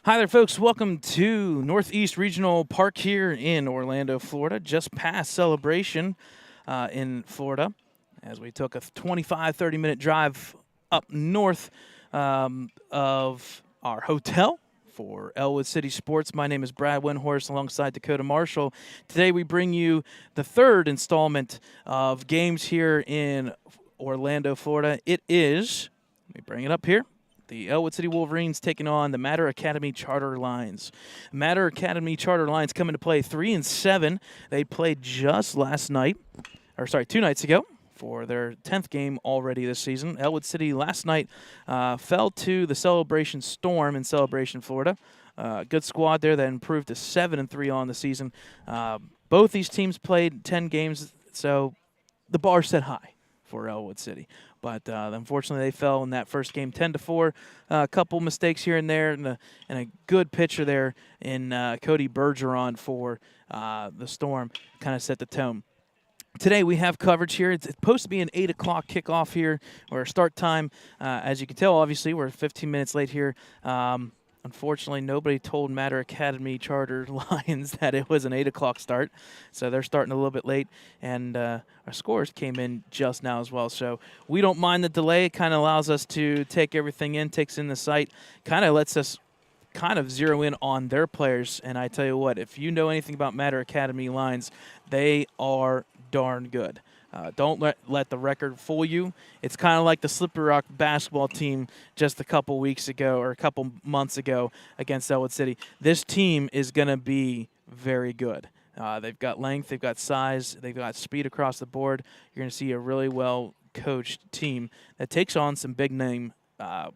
Hi there, folks. Welcome to Northeast Regional Park here in Orlando, Florida. Just past Celebration in Florida as we took a 25, 30-minute drive up north of our hotel for Ellwood City Sports. My name is Brad Windhorst alongside Dakota Marshall. Today we bring you the third installment of games here in Orlando, Florida. It is, let me bring it up here, the Ellwood City Wolverines taking on the Matter Academy Charter Lions. Matter Academy Charter Lions come into play 3-7. They played just last night, or sorry, 2 nights ago for their 10th game already this season. Ellwood City last night fell to the Celebration Storm in Celebration, Florida. Good squad there that improved to 7-3 on the season. Both these teams played 10 games, so the bar set high for Ellwood City. But unfortunately, they fell in that first game 10-4. A couple mistakes here and there, and a good pitcher there in Cody Bergeron for the Storm kind of set the tone. Today we have coverage here. It's supposed to be an 8 o'clock kickoff here, or start time. As you can tell, obviously, we're 15 minutes late here. Unfortunately, nobody told Matter Academy Charter Lions that it was an 8 o'clock start, so they're starting a little bit late, and our scores came in just now as well. So we don't mind the delay. It kind of allows us to take everything in, takes in the sight, kind of lets us kind of zero in on their players. And I tell you what, if you know anything about Matter Academy Lions, they are darn good. Don't let the record fool you. It's kind of like the Slippery Rock basketball team just a couple weeks ago or a couple months ago against Ellwood City. This team is going to be very good. They've got length, they've got size, they've got speed across the board. You're going to see a really well-coached team that takes on some big-name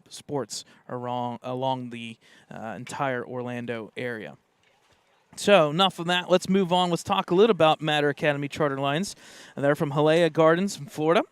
sports along the entire Orlando area. So enough of that. Let's move on. Let's talk a little about Matter Academy Charter Lions. They're from Hialeah Gardens, Florida.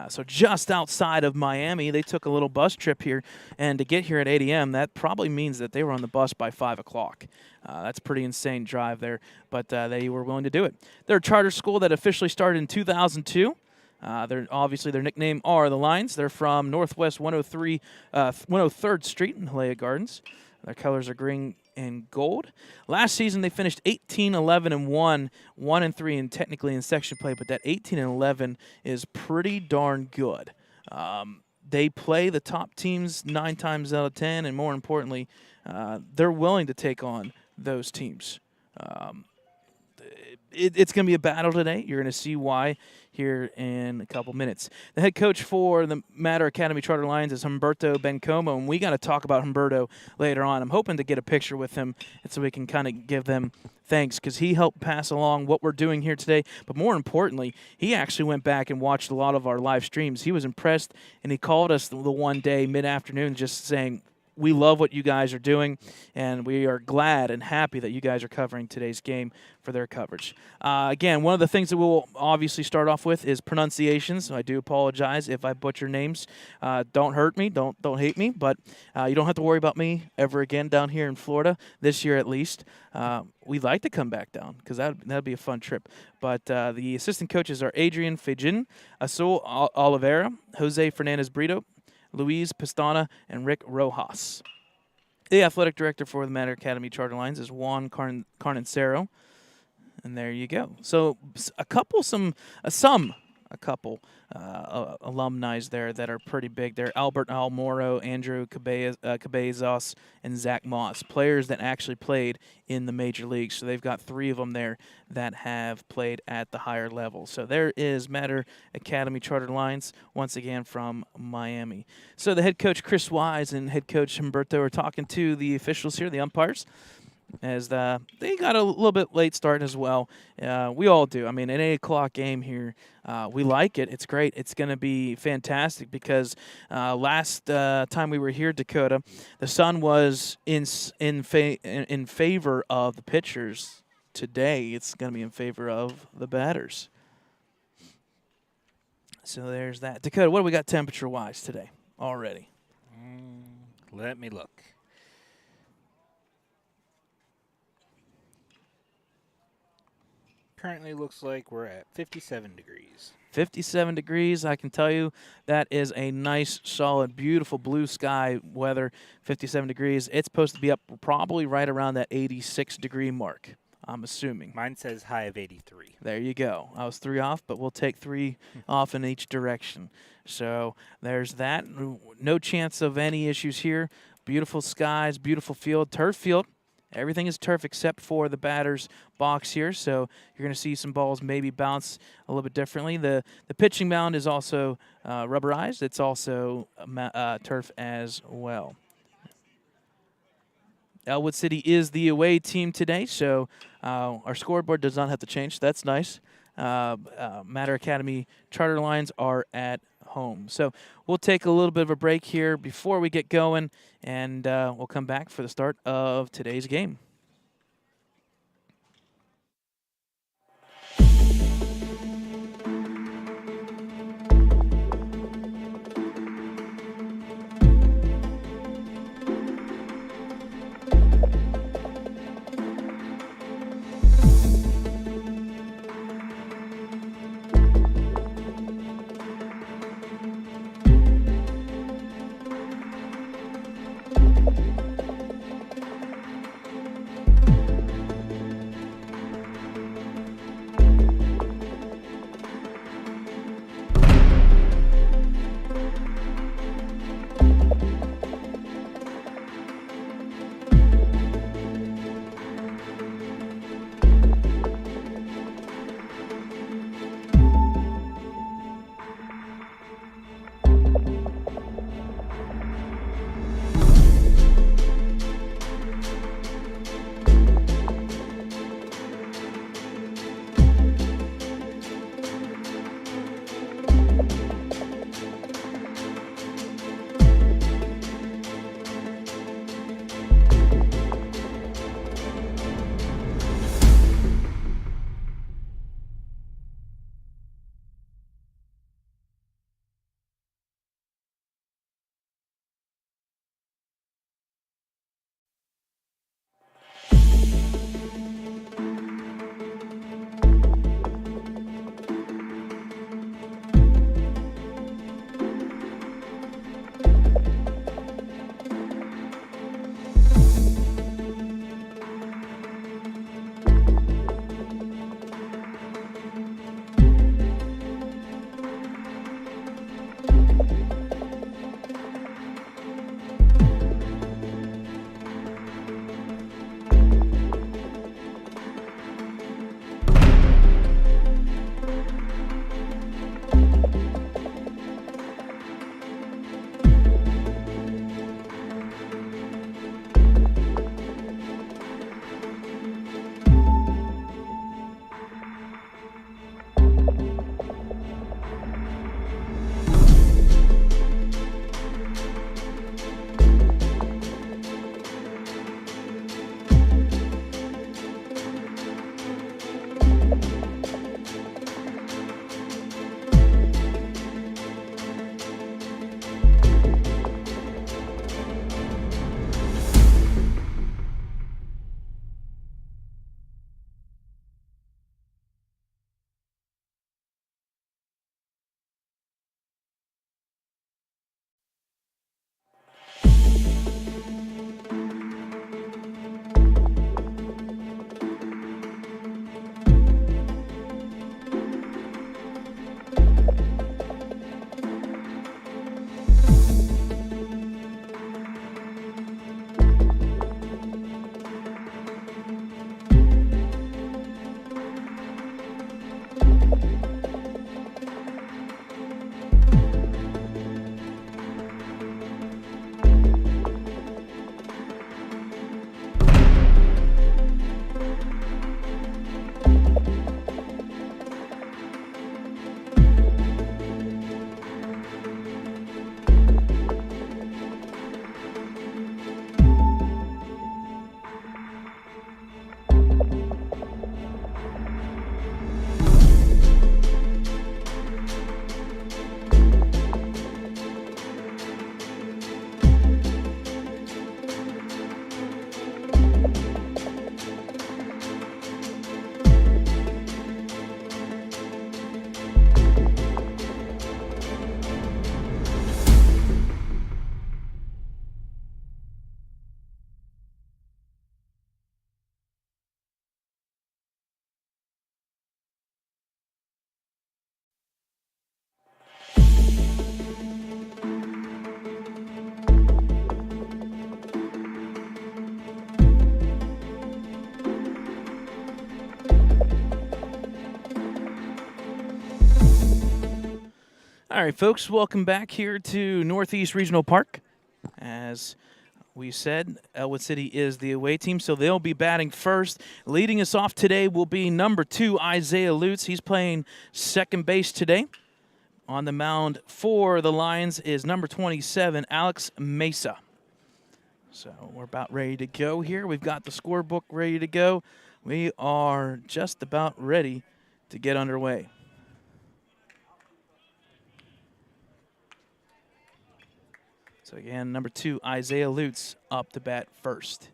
So just outside of Miami. They took a little bus trip here, and to get here at 8 a.m., that probably means that they were on the bus by 5 o'clock. That's a pretty insane drive there, but they were willing to do it. They're a charter school that officially started in 2002. Obviously, their nickname are the Lions. They're from Northwest 103rd Street in Hialeah Gardens. Their colors are green and gold. Last season, they finished 18-11-1, 1-3 technically in section play, but that 18-11 is pretty darn good. They play the top teams 9 times out of 10, and more importantly, they're willing to take on those teams. It's going to be a battle today. You're going to see why here in a couple minutes. The head coach for the Matter Academy Charter Lions is Humberto Bencomo, and we got to talk about Humberto later on. I'm hoping to get a picture with him so we can kind of give them thanks because he helped pass along what we're doing here today. But more importantly, he actually went back and watched a lot of our live streams. He was impressed, and he called us the one day mid-afternoon just saying, we love what you guys are doing, and we are glad and happy that you guys are covering today's game for their coverage. Again, one of the things that we'll obviously start off with is pronunciations. So I do apologize if I butcher names. Don't hurt me. Don't hate me. But you don't have to worry about me ever again down here in Florida, this year at least. We'd like to come back down because that'd be a fun trip. But the assistant coaches are Adrian Fejin, Azul Oliveira, Jose Fernandez Brito, Luis Pistana, and Rick Rojas. The athletic director for the Matter Academy Charter Lions is Juan Carnicero. And there you go. So a couple alumni there that are pretty big. They're Albert Almoro, Andrew Cabezas, and Zach Moss, players that actually played in the major leagues. So they've got 3 of them there that have played at the higher level. So there is Matter Academy Charter Lions, once again from Miami. So the head coach, Chris Wise, and head coach Humberto are talking to the officials here, the umpires, as they got a little bit late start as well. We all do. I mean, an 8 o'clock game here, we like it. It's great. It's going to be fantastic because last time we were here, Dakota, the sun was in favor of the pitchers. Today, it's going to be in favor of the batters. So there's that. Dakota, what do we got temperature-wise today already? Let me look. Currently looks like we're at 57 degrees. 57 degrees. I can tell you that is a nice, solid, beautiful blue sky weather. 57 degrees. It's supposed to be up probably right around that 86-degree mark, I'm assuming. Mine says high of 83. There you go. I was 3 off, but we'll take 3 off in each direction. So there's that. No chance of any issues here. Beautiful skies, beautiful field, turf field. Everything is turf except for the batter's box here, so you're going to see some balls maybe bounce a little bit differently. The pitching mound is also rubberized. It's also turf as well. Ellwood City is the away team today, so our scoreboard does not have to change. That's nice. Matter Academy Charter Lines are at home. So we'll take a little bit of a break here before we get going, and we'll come back for the start of today's game. All right, folks, welcome back here to Northeast Regional Park. As we said, Ellwood City is the away team, so they'll be batting first. Leading us off today will be number 2, Isaiah Lutz. He's playing second base today. On the mound for the Lions is number 27, Alex Mesa. So we're about ready to go here. We've got the scorebook ready to go. We are just about ready to get underway. So again, number 2, Isaiah Lutz, up to bat first.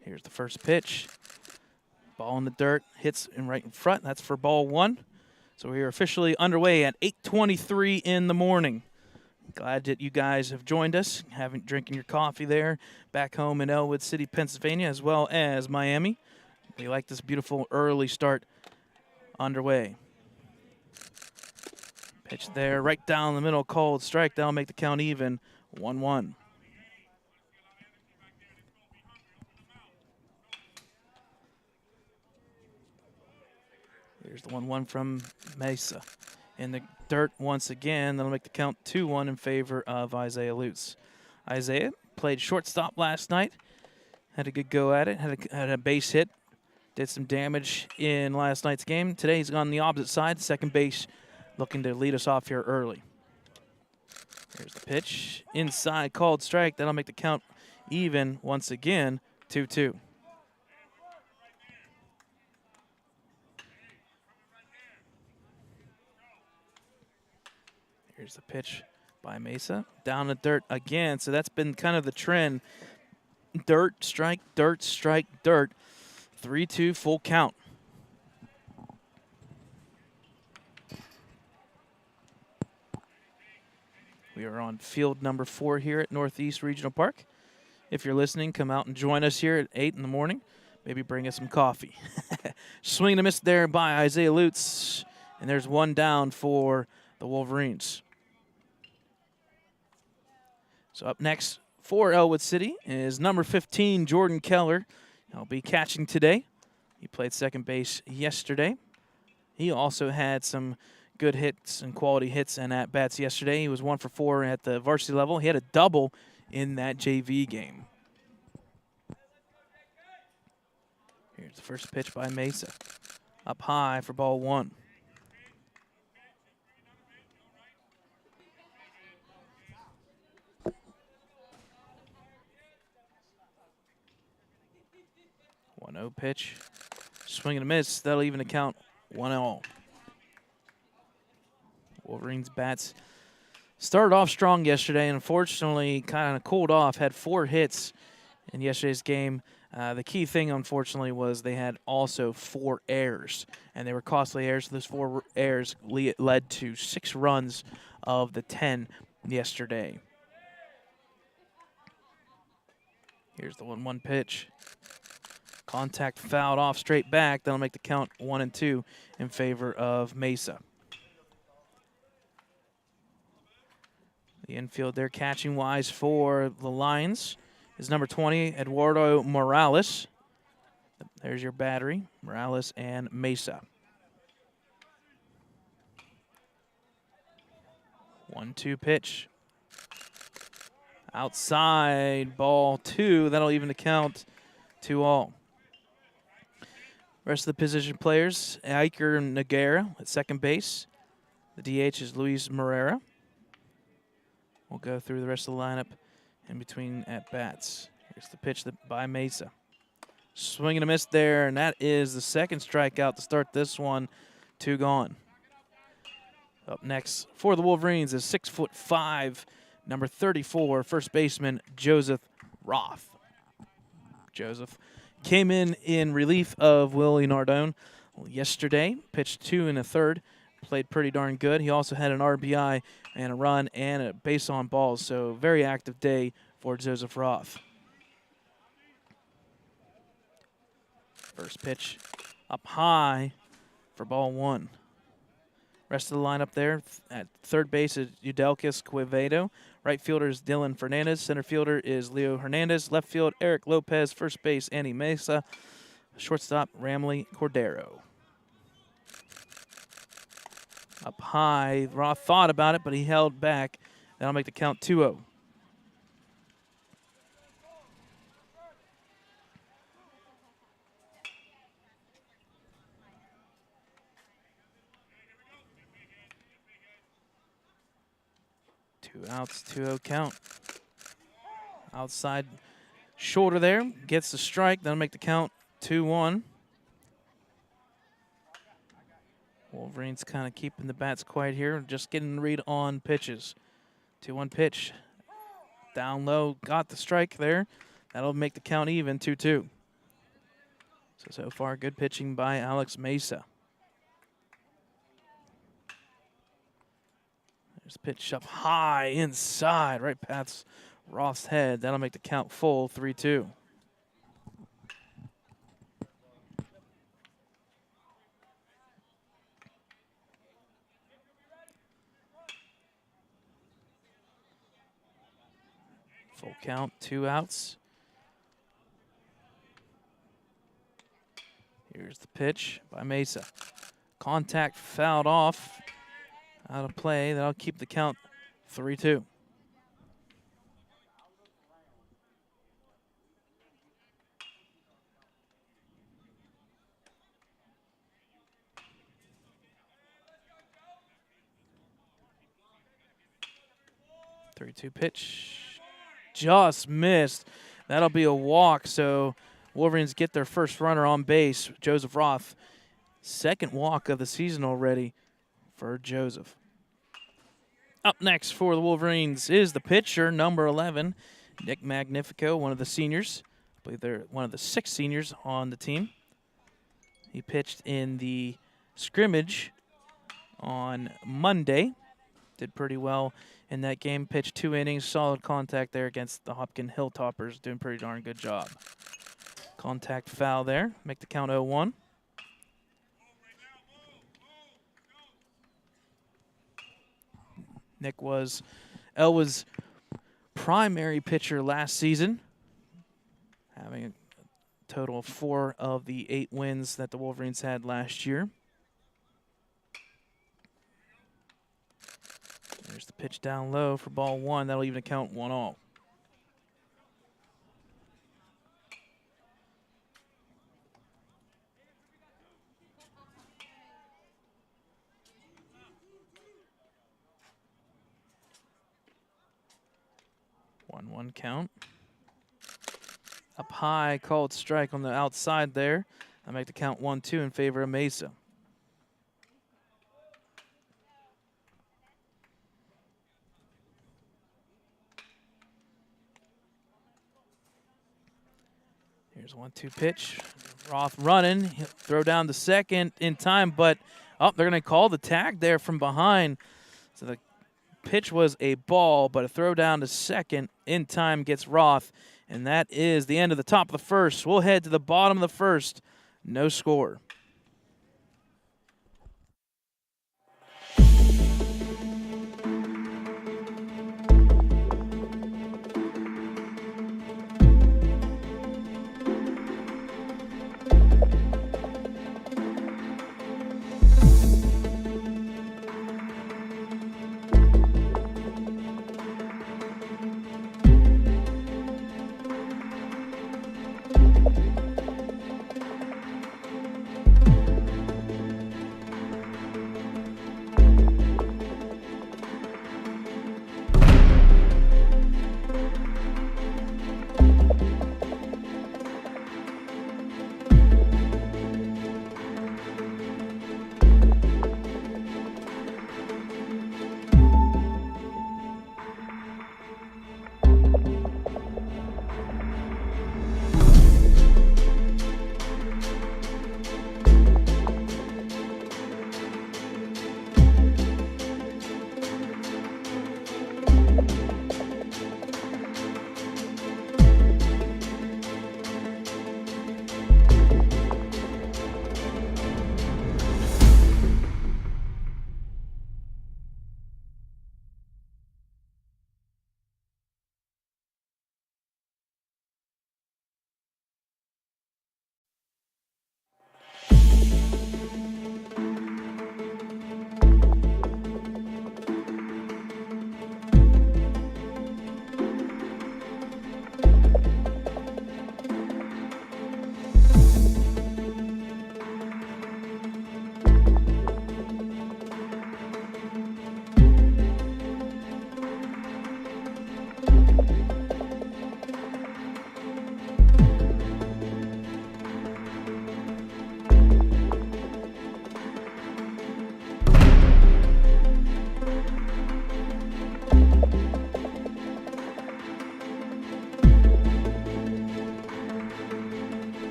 Here's the first pitch. Ball in the dirt, hits right in front. That's for ball 1. So we are officially underway at 8:23 in the morning. Glad that you guys have joined us, drinking your coffee there back home in Ellwood City, Pennsylvania, as well as Miami. We like this beautiful early start underway. Pitch there, right down the middle, called strike. That'll make the count even, 1-1. Here's the 1-1 from Mesa. In the dirt once again, that'll make the count 2-1 in favor of Isaiah Lutz. Isaiah played shortstop last night, had a good go at it, had a base hit. Did some damage in last night's game. Today he's on the opposite side, second base, looking to lead us off here early. Here's the pitch. Inside, called strike. That'll make the count even once again, 2-2. Here's the pitch by Mesa. Down the dirt again. So that's been kind of the trend. Dirt, strike, dirt, strike, dirt. 3-2, full count. We are on field number 4 here at Northeast Regional Park. If you're listening, come out and join us here at 8 in the morning. Maybe bring us some coffee. Swing and a miss there by Isaiah Lutz. And there's one down for the Wolverines. So up next for Ellwood City is number 15, Jordan Keller. He'll be catching today. He played second base yesterday. He also had some good hits and quality hits and at-bats yesterday. He was 1 for 4 at the varsity level. He had a double in that JV game. Here's the first pitch by Mesa. Up high for ball 1. No pitch. Swing and a miss. That'll even account 1-0. Wolverines bats started off strong yesterday and unfortunately kind of cooled off. Had 4 hits in yesterday's game. The key thing, unfortunately, was they had also 4 errors, and they were costly errors. Those 4 errors led to 6 runs of the 10 yesterday. Here's the 1-1 pitch. Contact fouled off straight back. That'll make the count 1-2 in favor of Mesa. The infield there catching wise for the Lions is number 20, Eduardo Morales. There's your battery, Morales and Mesa. 1-2 pitch. Outside, ball 2. That'll even the count 2-all. Rest of the position players, Iker Noguera at second base. The DH is Luis Morera. We'll go through the rest of the lineup in between at-bats. Here's the pitch by Mesa. Swing and a miss there, and that is the second strikeout to start this one. 2 gone. Up next for the Wolverines is 6'5", number 34, first baseman Joseph Roth. Joseph came in relief of Willie Nardone yesterday, pitched 2 1/3, played pretty darn good. He also had an RBI and a run and a base on balls, so very active day for Joseph Roth. First pitch up high for ball 1. Rest of the lineup there at third base is Udelkis Quevedo. Right fielder is Dylan Fernandez. Center fielder is Leo Hernandez. Left field, Eric Lopez. First base, Andy Mesa. shortstop Ramley Cordero. Up high, Roth thought about it, but he held back. That'll make the count 2-0. Two outs, 2-0 count. Outside shoulder there, gets the strike. That'll make the count 2-1. Wolverines kind of keeping the bats quiet here, just getting the read on pitches. 2-1 pitch. Down low, got the strike there. That'll make the count even, 2-2. So far, good pitching by Alex Mesa. There's a pitch up high inside, right past Roth's head. That'll make the count full, 3-2. Full count, 2 outs. Here's the pitch by Mesa. Contact fouled off. Out of play. That'll keep the count 3-2. Three-two pitch. Just missed. That'll be a walk, so Wolverines get their first runner on base, Joseph Roth. Second walk of the season already for Joseph. Up next for the Wolverines is the pitcher, number 11, Nick Magnifico, one of the seniors. I believe they're one of the 6 seniors on the team. He pitched in the scrimmage on Monday. Did pretty well in that game. Pitched 2 innings, solid contact there against the Hopkins Hilltoppers. Doing a pretty darn good job. Contact foul there. Make the count 0-1. Nick was Ellwood's primary pitcher last season, having a total of 4 of the 8 wins that the Wolverines had last year. There's the pitch down low for ball 1. That'll even count 1-all. One count. Up high, called strike on the outside there. I make the count 1-2 in favor of Mesa. Here's 1-2 pitch. Roth running. He'll throw down the second in time, but they're going to call the tag there from behind. So the pitch was a ball, but a throw down to second in time gets Roth, and that is the end of the top of the first. We'll head to the bottom of the first. No score.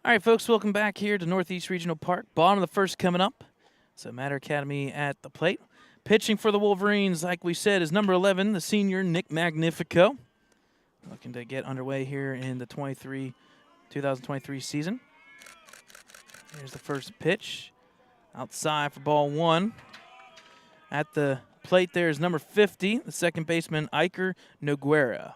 All right, folks, welcome back here to Northeast Regional Park. Bottom of the first coming up. So Matter Academy at the plate. Pitching for the Wolverines, like we said, is number 11, the senior Nick Magnifico. Looking to get underway here in the 2023 season. Here's the first pitch. Outside for ball one. At the plate there is number 50, the second baseman, Iker Noguera.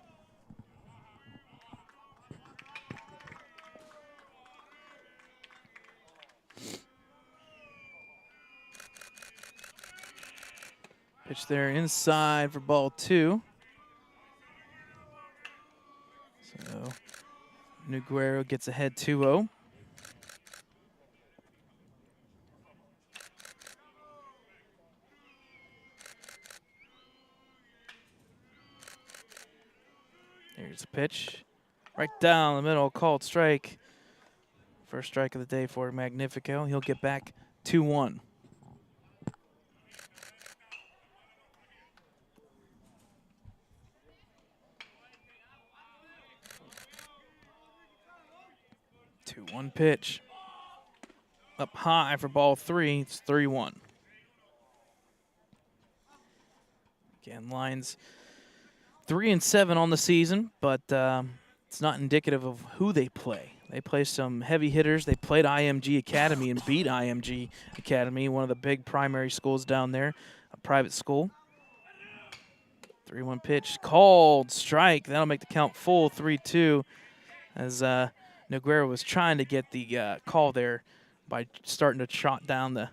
Pitch there inside for ball two. So Noguera gets ahead 2-0. Here's a pitch. Right down the middle, called strike. First strike of the day for Magnifico. He'll get back 2-1. One pitch. Up high for ball three. It's 3-1. Again, lines 3-7 on the season, but it's not indicative of who they play. They play some heavy hitters. They played IMG Academy and beat IMG Academy, one of the big primary schools down there, a private school. 3-1 pitch, called strike. That'll make the count full 3-2 as Noguera was trying to get the call there by starting to trot down the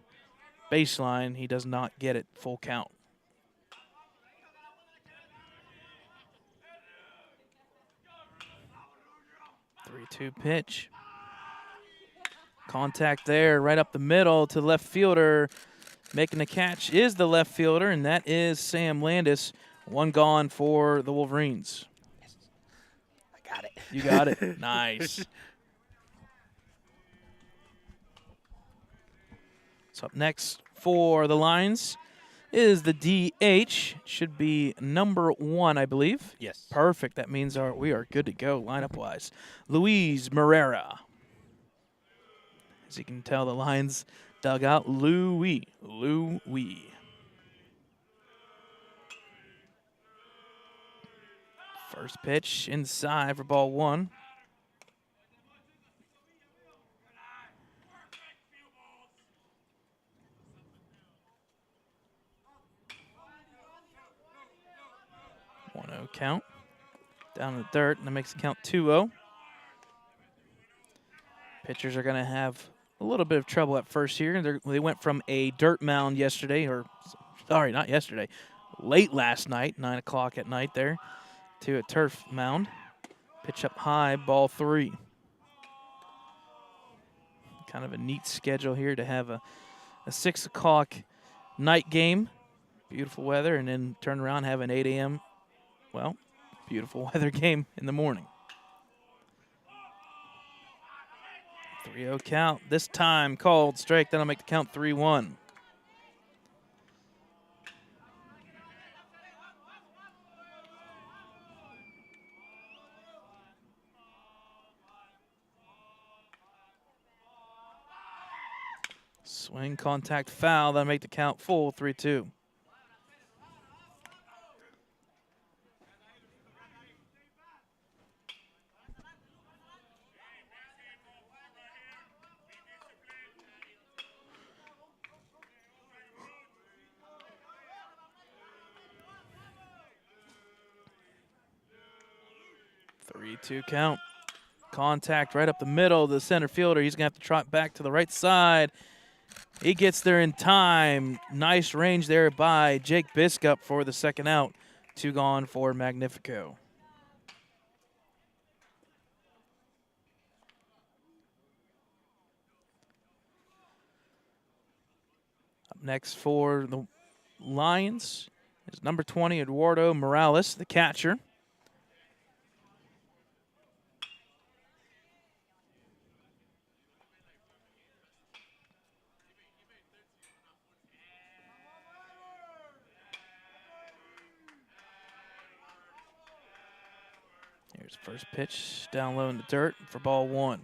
baseline. He does not get it full count. 3-2 pitch. Contact there right up the middle to left fielder. Making the catch is the left fielder, and that is Sam Landis. One gone for the Wolverines. Yes. I got it. You got it. Nice. So up next for the Lions is the DH. Should be number 1, I believe. Yes. Perfect. That means we are good to go lineup-wise. Luis Morera. As you can tell, the Lions dug out Louis. First pitch inside for ball one. One 0 count. Down in the dirt, and that makes the count 2-0. Pitchers are going to have a little bit of trouble at first here. They went from a dirt mound yesterday, or sorry, not yesterday, late last night, 9 o'clock at night there, to a turf mound. Pitch up high, ball 3. Kind of a neat schedule here to have a 6 o'clock night game, beautiful weather, and then turn around and have an 8 a.m., well, beautiful weather game in the morning. 3-0 count. This time called strike. That'll make the count 3-1. Swing, contact, foul. That'll make the count full 3-2. Two count. Contact right up the middle of the center fielder. He's going to have to trot back to the right side. He gets there in time. Nice range there by Jake Biscup for the second out. 2 gone for Magnifico. Up next for the Lions is number 20, Eduardo Morales, the catcher. Here's first pitch down low in the dirt for ball 1.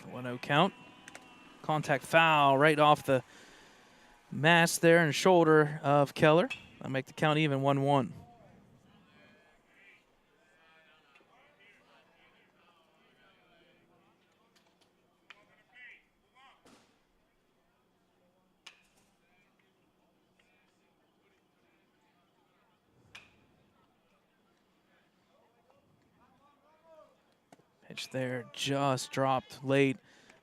1-0 count. Contact foul right off the mask there and shoulder of Keller. That'll make the count even, 1-1. Pitch there, just dropped late.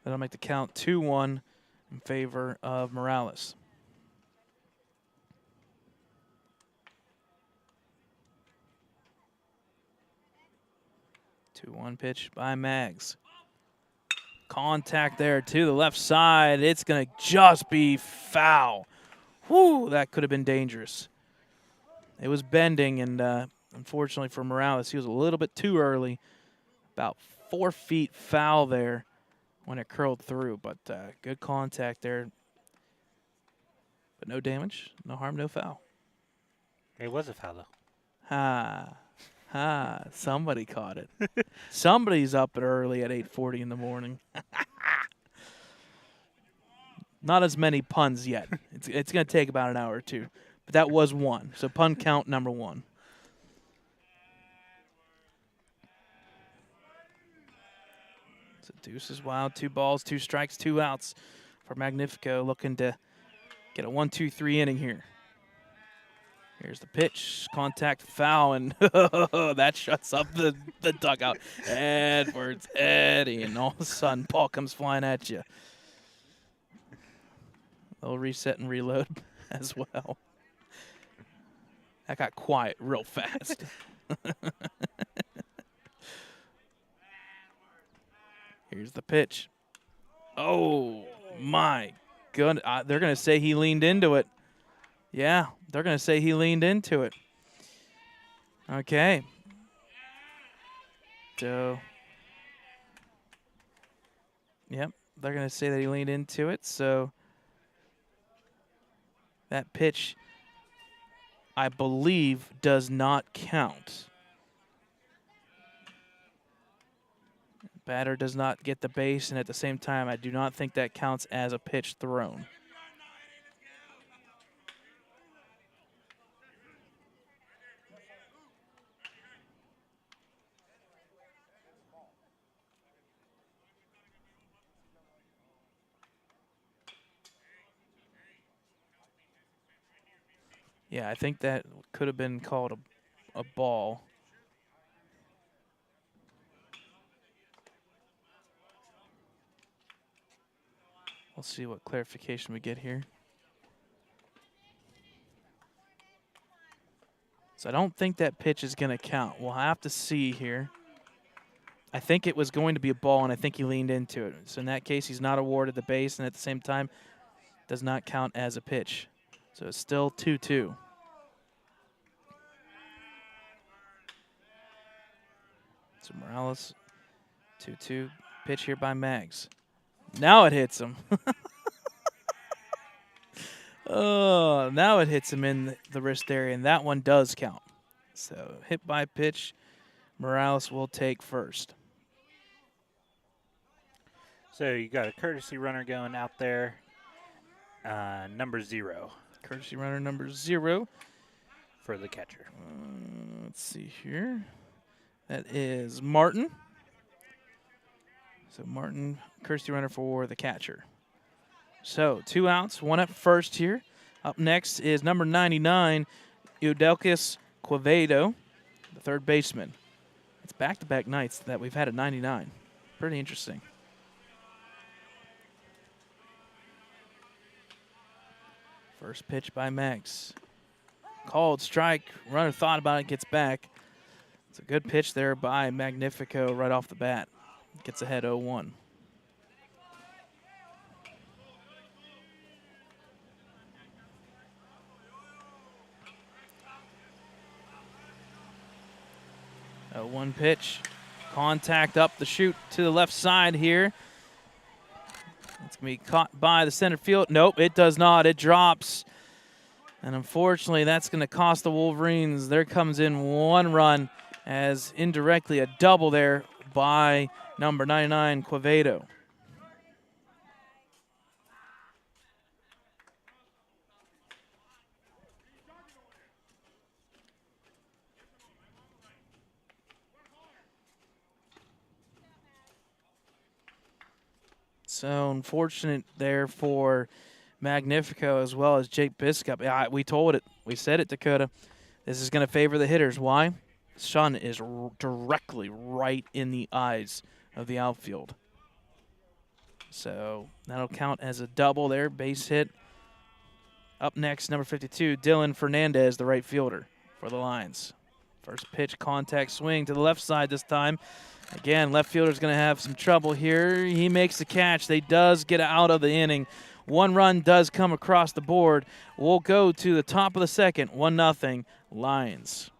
That'll make the count 2-1 in favor of Morales. 2-1 pitch by Maggs. Contact there to the left side. It's going to just be foul. Whew, that could have been dangerous. It was bending, and unfortunately for Morales, he was a little bit too early. About 4 feet foul there when it curled through, but good contact there. But no damage, no harm, no foul. It was a foul, though. Somebody caught it. Somebody's up early at 8:40 in the morning. Not as many puns yet. It's going to take about an hour or two. But that was one. So pun count number 1. So deuces wild, 2 balls, 2 strikes, 2 outs for Magnifico, looking to get a 1-2-3 inning here. Here's the pitch, contact foul, and that shuts up the dugout. Edwards, Eddie, and all of a sudden, ball comes flying at you. They'll reset and reload as well. That got quiet real fast. Here's the pitch. Oh, my goodness. They're going to say he leaned into it. Yeah, they're going to say he leaned into it. Okay. So, yep, they're going to say that he leaned into it. So, that pitch, I believe, does not count. Batter does not get the base, and at the same time, I do not think that counts as a pitch thrown. Yeah, I think that could have been called a ball. We'll see what clarification we get here. So I don't think that pitch is going to count. We'll have to see here. I think it was going to be a ball, and I think he leaned into it. So in that case, he's not awarded the base, and at the same time, does not count as a pitch. So it's still 2-2. So Morales, 2-2. Pitch here by Maggs. Now it hits him. Oh, now it hits him in the wrist area, and that one does count. So hit by pitch, Morales will take first. So you got a courtesy runner going out there, number 0. Courtesy runner number 0. For the catcher. Let's see here. That is Martin. So Martin, courtesy runner for the catcher. So 2 outs, 1 at first here. Up next is number 99, Eudelkis Quevedo, the third baseman. It's back-to-back nights that we've had a 99. Pretty interesting. First pitch by Maggs. Called strike. Runner thought about it, gets back. It's a good pitch there by Magnifico right off the bat. Gets ahead 0-1. One pitch. Contact up the chute to the left side here. It's going to be caught by the center field. Nope, it does not. It drops. And unfortunately, that's going to cost the Wolverines. There comes in 1 run as indirectly a double there by number 99, Quevedo. So unfortunate there for Magnifico as well as Jake Biscup. Yeah, we told it. We said it, Dakota. This is going to favor the hitters. Why? Sun is directly right in the eyes of the outfield. So that'll count as a double there, base hit. Up next, number 52, Dylan Fernandez, the right fielder for the Lions. First pitch, contact swing to the left side this time. Again, left fielder's going to have some trouble here. He makes the catch. They does get out of the inning. One run does come across the board. We'll go to the top of the second, 1-0 Lions.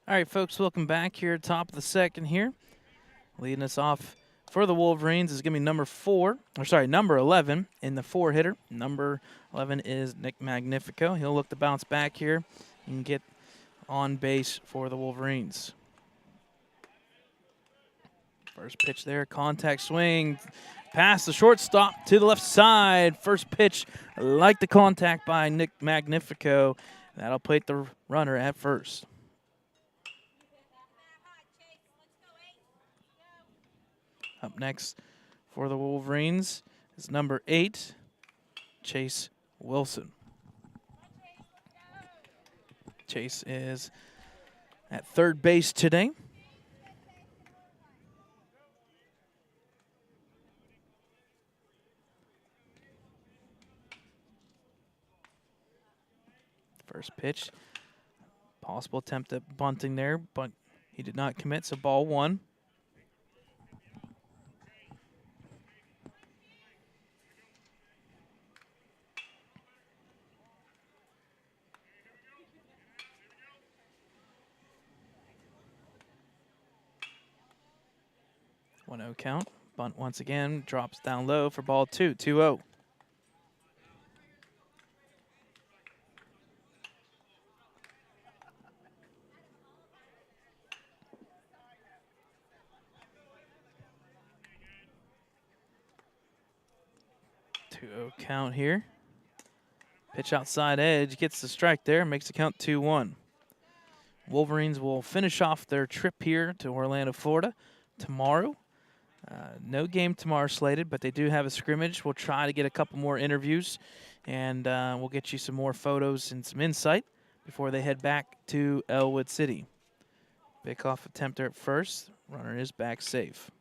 All right, folks, welcome back here. Top of the second here. Leading us off for the Wolverines is going to be number 11 in the 4-hitter. Number 11 is Nick Magnifico. He'll look to bounce back here and get on base for the Wolverines. First pitch there, contact swing. Past the shortstop to the left side. First pitch, like the contact by Nick Magnifico. That'll plate the runner at first. Up next for the Wolverines is number 8, Chase Wilson. Chase is at third base today. First pitch, possible attempt at bunting there, but he did not commit, so ball 1. One-0 count. Bunt once again, drops down low for ball 2, 2-0. Count here. Pitch outside edge, gets the strike there, makes the count 2-1. Wolverines will finish off their trip here to Orlando, Florida tomorrow. No game tomorrow slated, but they do have a scrimmage. We'll try to get a couple more interviews, and we'll get you some more photos and some insight before they head back to Ellwood City. Pickoff attempt there at first. Runner is back safe.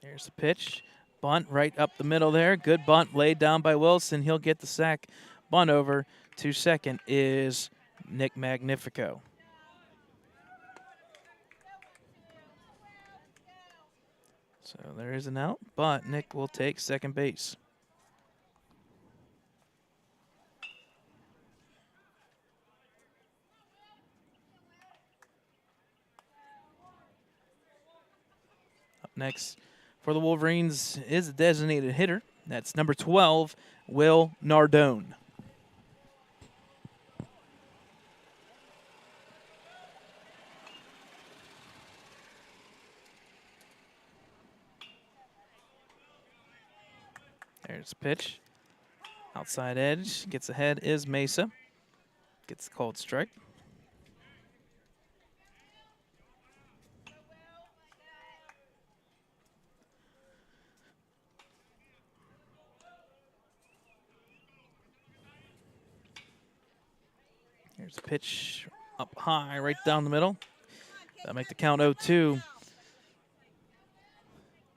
Here's the pitch. Bunt right up the middle there. Good bunt laid down by Wilson. He'll get the sack. Bunt over to second is Nick Magnifico. So there is an out, but Nick will take second base. Up next for the Wolverines is a designated hitter. That's number 12, Will Nardone. There's the pitch. Outside edge. Gets ahead is Mesa. Gets the called strike. Here's a pitch up high, right down the middle. That'll make the count 0-2.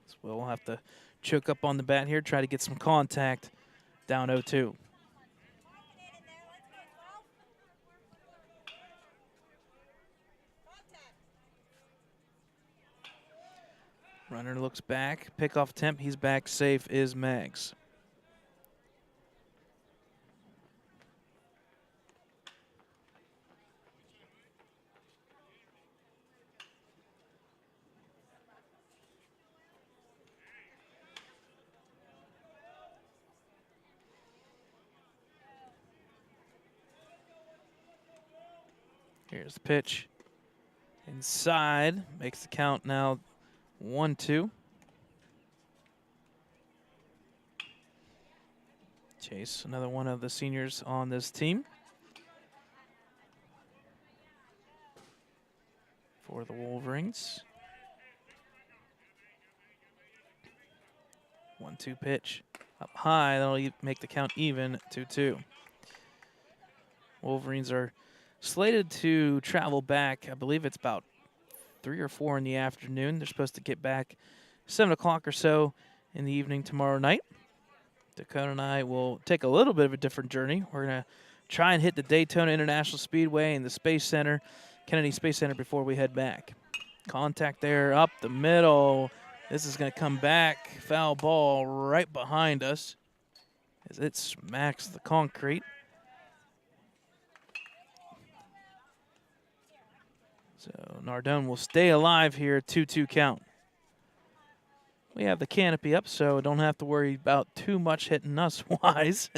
So we'll have to choke up on the bat here, try to get some contact. Down 0-2. Runner looks back. Pickoff attempt. He's back safe is Mags. Here's the pitch. Inside. Makes the count now 1-2. Chase, another one of the seniors on this team. For the Wolverines. 1-2 pitch. Up high. That'll make the count even 2-2. Wolverines are slated to travel back. I believe it's about 3 or 4 in the afternoon. They're supposed to get back 7 o'clock or so in the evening tomorrow night. Dakota and I will take a little bit of a different journey. We're going to try and hit the Daytona International Speedway and the Space Center, Kennedy Space Center, before we head back. Contact there up the middle. This is going to come back. Foul ball right behind us as it smacks the concrete. So Nardone will stay alive here, 2-2 count. We have the canopy up, so don't have to worry about too much hitting us wise.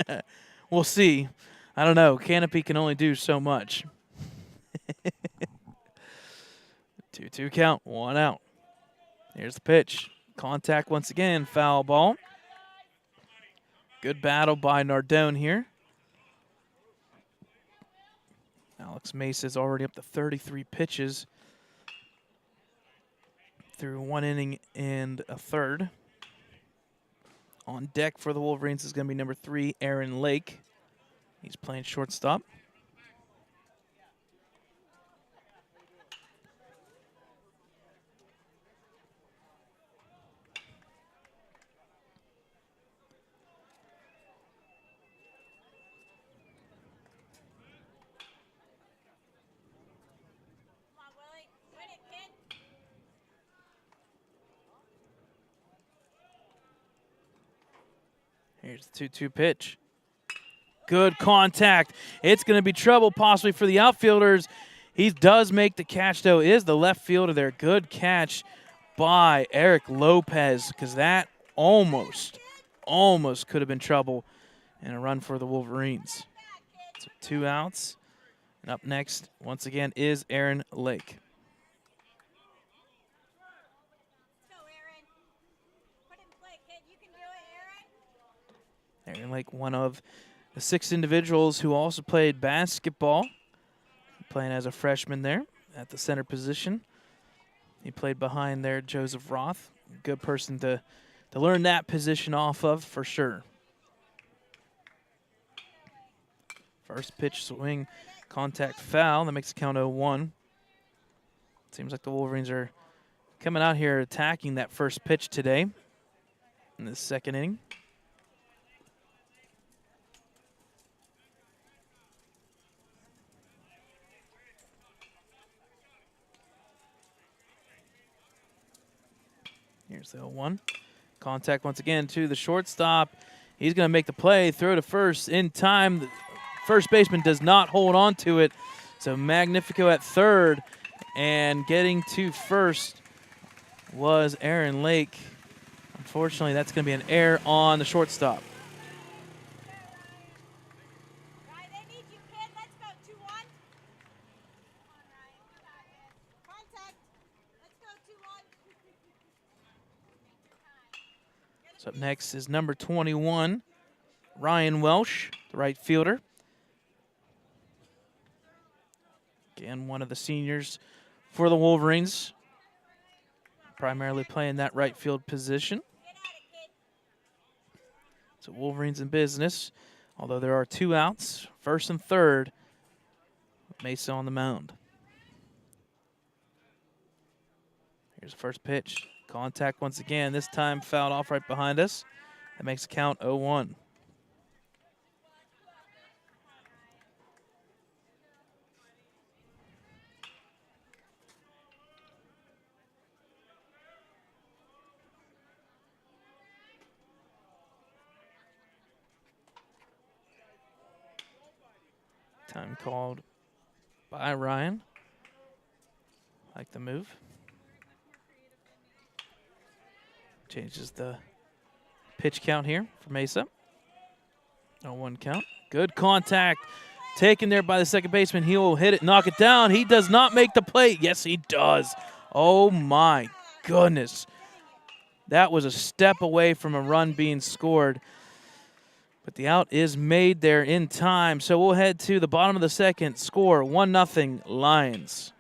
We'll see. I don't know. Canopy can only do so much. 2-2 count, 1 out. Here's the pitch. Contact once again, foul ball. Good battle by Nardone here. Alex Mesa is already up to 33 pitches through 1 inning and a third. On deck for the Wolverines is going to be number 3, Aaron Lake. He's playing shortstop. Here's the 2-2 pitch. Good contact. It's going to be trouble possibly for the outfielders. He does make the catch, though. Is the left fielder there. Good catch by Eric Lopez, because that almost could have been trouble and a run for the Wolverines. So 2 outs. And up next, once again, is Aaron Lake. Aaron Lake, one of the 6 individuals who also played basketball, playing as a freshman there at the center position. He played behind there Joseph Roth. Good person to learn that position off of for sure. First pitch swing, contact foul. That makes the count 0-1. Seems like the Wolverines are coming out here attacking that first pitch today in the second inning. Here's the 0-1. Contact once again to the shortstop. He's going to make the play, throw to first in time. The first baseman does not hold on to it. So Magnifico at third, and getting to first was Aaron Lake. Unfortunately, that's going to be an error on the shortstop. So up next is number 21, Ryan Welsh, the right fielder. Again, one of the seniors for the Wolverines, primarily playing that right field position. So Wolverines in business, although there are 2 outs, first and third. Mesa on the mound. Here's the first pitch. Contact once again, this time fouled off right behind us. That makes the count 0-1. Time called by Ryan. Like the move. Changes the pitch count here for Mesa. 0-1 count. Good contact. Taken there by the second baseman. He will hit it, knock it down. He does not make the plate. Yes, he does. Oh, my goodness. That was a step away from a run being scored. But the out is made there in time. So we'll head to the bottom of the second. Score 1-0 Lions.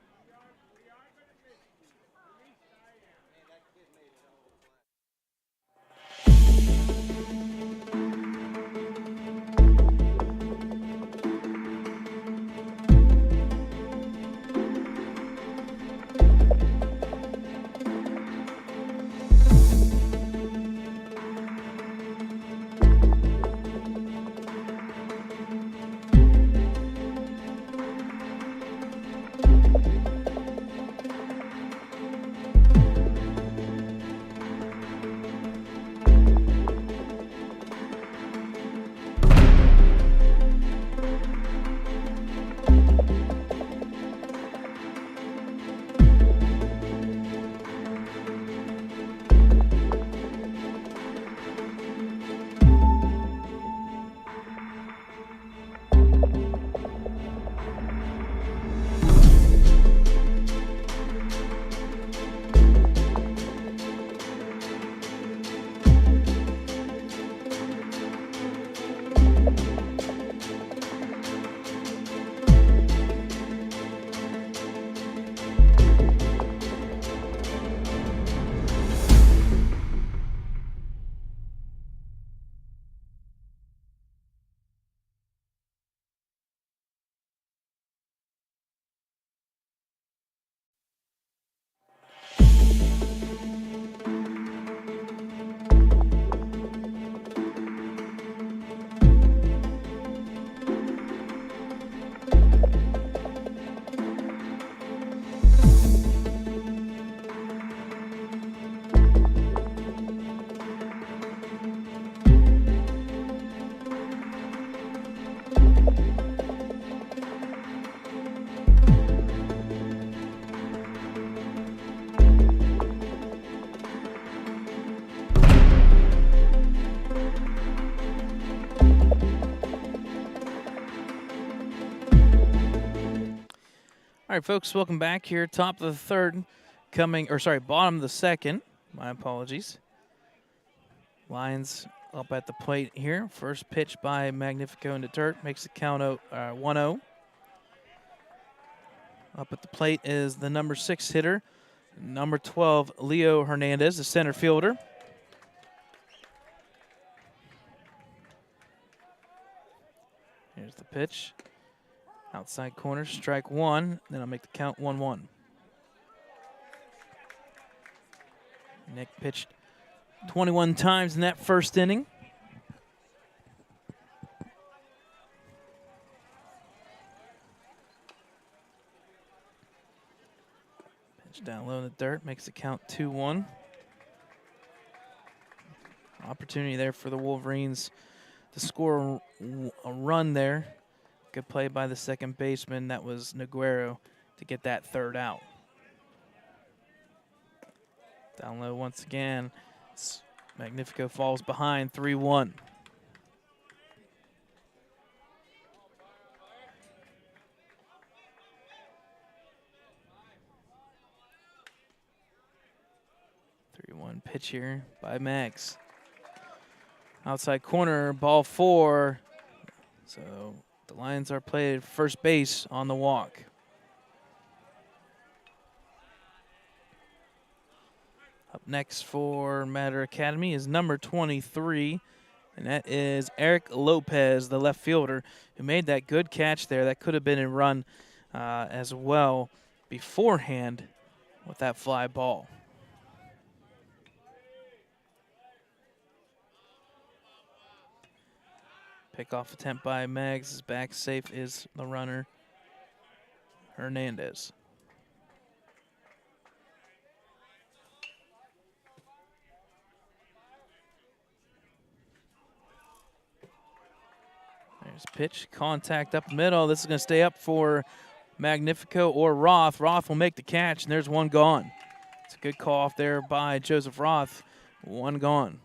All right, folks, welcome back here. Top of the third, bottom of the second. My apologies. Lions up at the plate here. First pitch by Magnifico into dirt makes the count 1-0. Up at the plate is the number 6 hitter, number 12, Leo Hernandez, the center fielder. Here's the pitch. Outside corner, strike 1. Then I'll make the count 1-1. Nick pitched 21 times in that first inning. Pitch down low in the dirt, makes the count 2-1. Opportunity there for the Wolverines to score a run there. Good play by the second baseman. That was Neguero to get that third out. Down low once again. Magnifico falls behind 3-1. Pitch here by Max. Outside corner, ball 4. So the Lions are played first base on the walk. Up next for Matter Academy is number 23, and that is Eric Lopez, the left fielder, who made that good catch there. That could have been a run as well beforehand with that fly ball. Pickoff attempt by Mags. Is back safe is the runner, Hernandez. There's pitch, contact up the middle. This is going to stay up for Magnifico or Roth. Roth will make the catch, and there's one gone. It's a good call off there by Joseph Roth. One gone.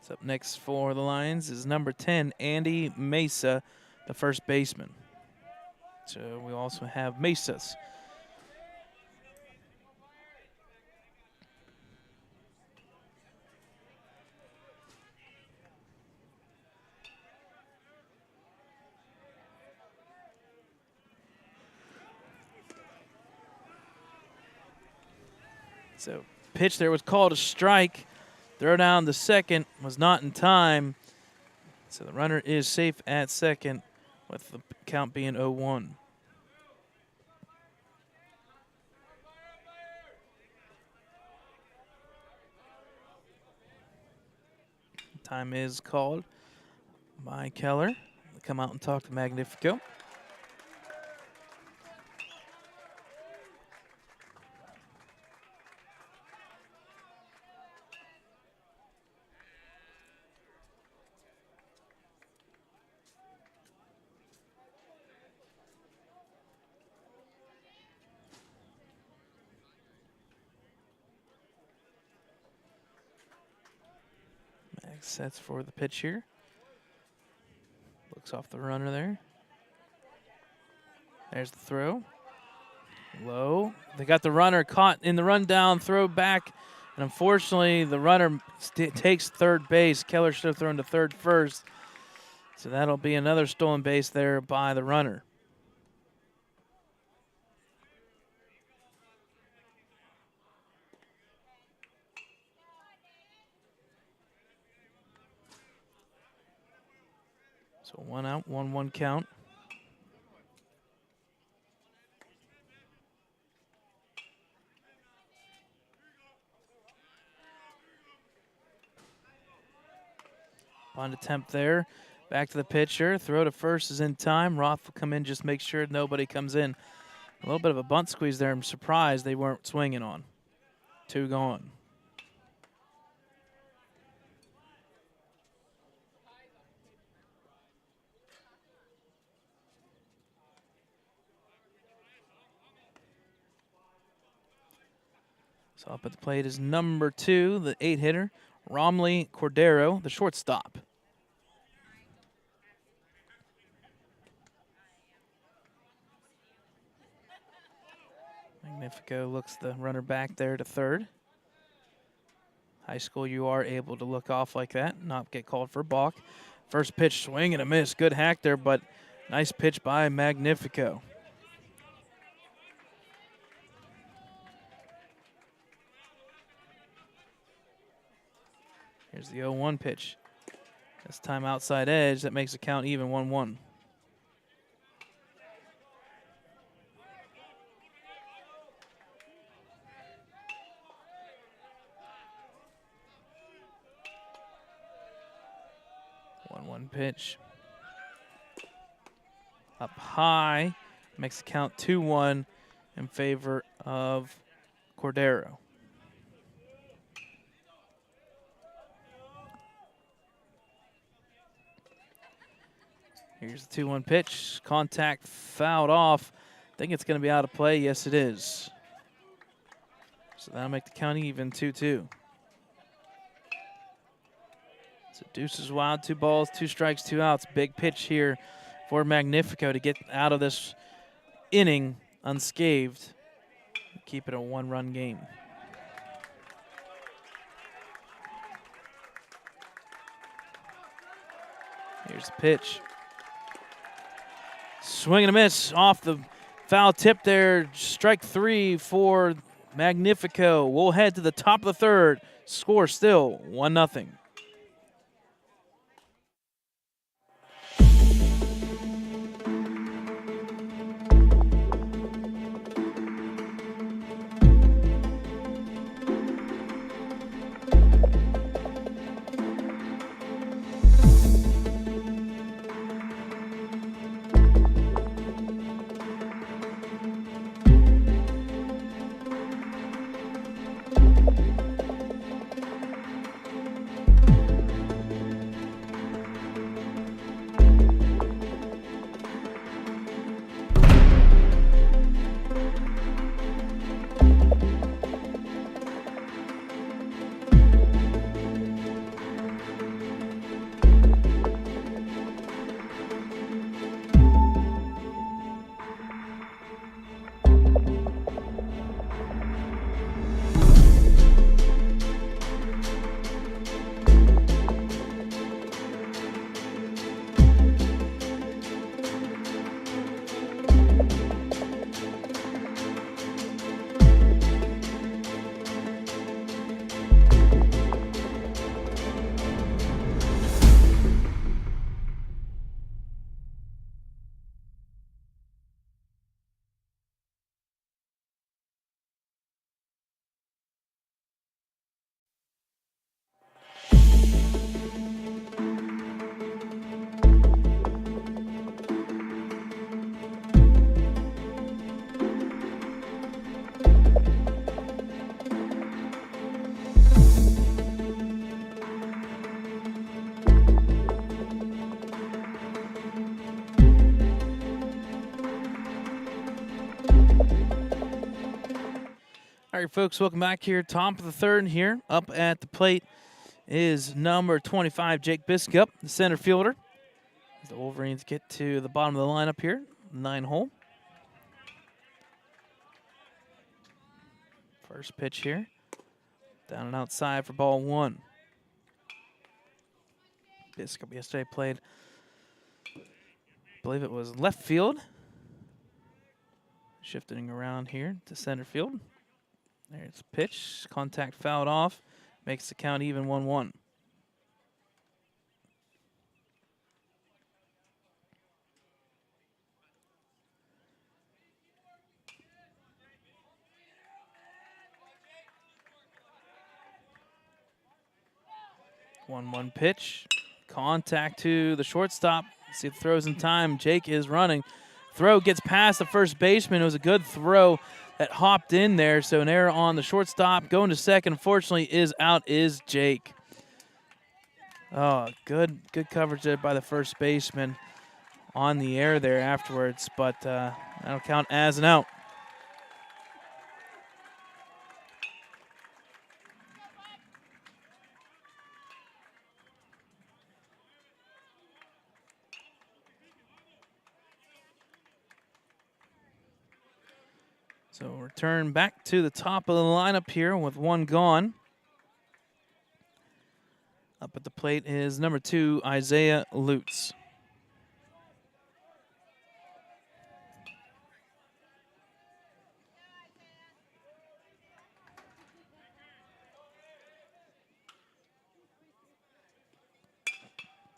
So up next for the Lions is number 10, Andy Mesa, the first baseman. So we also have Mesas. So pitch there was called a strike. Throw down the second was not in time. So the runner is safe at second with the count being 0-1. Time is called by Keller. We'll come out and talk to Magnifico. Sets for the pitch here. Looks off the runner there. There's the throw. Low. They got the runner caught in the rundown, throw back, and unfortunately the runner takes third base. Keller should have thrown to third first. So that'll be another stolen base there by the runner. So 1 out, 1-1 count. Bunt attempt there. Back to the pitcher. Throw to first is in time. Roth will come in, just make sure nobody comes in. A little bit of a bunt squeeze there. I'm surprised they weren't swinging on. 2 gone. So up at the plate is number 2, the 8-hitter, Romley Cordero, the shortstop. Magnifico looks the runner back there to third. High school, you are able to look off like that, not get called for a balk. First pitch, swing and a miss. Good hack there, but nice pitch by Magnifico. Here's the 0-1 pitch. This time outside edge, that makes the count even, 1-1. One pitch. up high. Makes the count 2-1 in favor of Cordero. Here's the 2-1 pitch. Contact fouled off. I think it's going to be out of play. Yes, it is. So that'll make the count even 2-2. So Deuce is wild. 2 balls, 2 strikes, 2 outs. Big pitch here for Magnifico to get out of this inning unscathed. Keep it a 1-run game. Here's the pitch. Swing and a miss off the foul tip there. Strike 3 for Magnifico. We'll head to the top of the 3rd. Score still 1-0. All right, folks, welcome back here. Top of the 3rd here. Up at the plate is number 25, Jake Biscup, the center fielder. As the Wolverines get to the bottom of the lineup here, 9-hole. First pitch here. Down and outside for ball 1. Biscup yesterday played, I believe it was left field. Shifting around here to center field. There's pitch, contact fouled off, makes the count even 1-1. One pitch, contact to the shortstop. See if the throw's in time. Jake is running. Throw gets past the first baseman. It was a good throw that hopped in there, so an error on the shortstop. Going to second, unfortunately, is out is Jake. Oh, good coverage there by the first baseman on the air there afterwards, but that'll count as an out. So return back to the top of the lineup here with 1 gone. Up at the plate is number 2, Isaiah Lutz.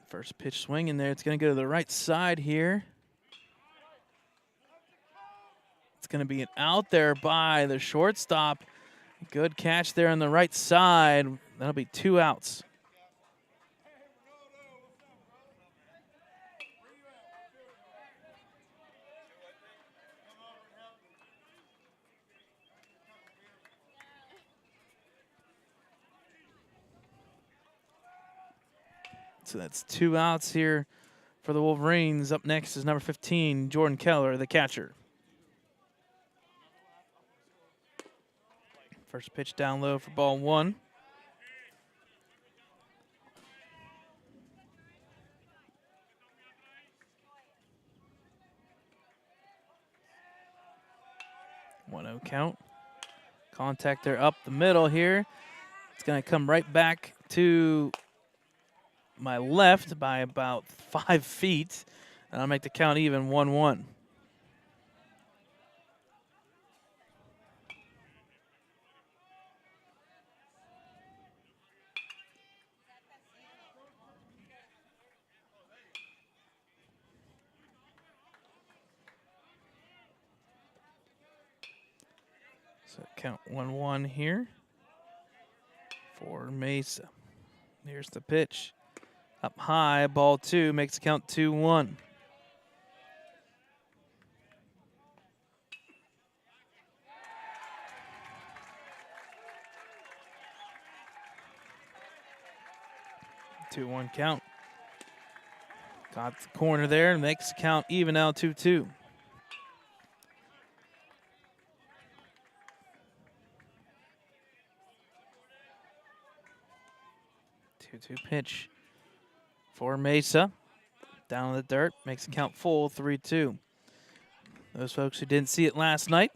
First pitch swing in there. It's going to go to the right side here. Going to be an out there by the shortstop. Good catch there on the right side. That'll be 2 outs. So that's 2 outs here for the Wolverines. Up next is number 15, Jordan Keller, the catcher. First pitch down low for ball 1. One 0 count. Contact there up the middle here. It's going to come right back to my left by about 5 feet. And I'll make the count even, 1-1. So count 1-1 here for Mesa. Here's the pitch. Up high, ball 2, makes the count 2-1. Two-one count. Got the corner there and makes the count even now 2-2. 2-2 pitch for Mesa. Down in the dirt, makes the count full, 3-2. Those folks who didn't see it last night,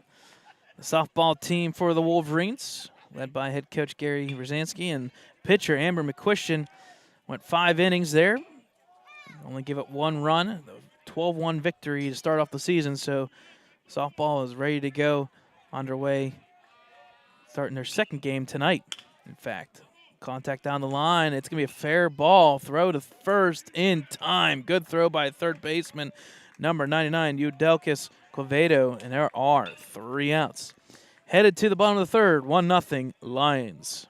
the softball team for the Wolverines, led by head coach Gary Rosansky and pitcher Amber McQuistion, went 5 innings there. Only give up 1 run, 12-1 victory to start off the season. So softball is ready to go, underway, starting their second game tonight, in fact. Contact down the line. It's going to be a fair ball. Throw to first in time. Good throw by third baseman, number 99, Eudelkis Quevedo. And there are 3 outs. Headed to the bottom of the third, 1-0 Lions.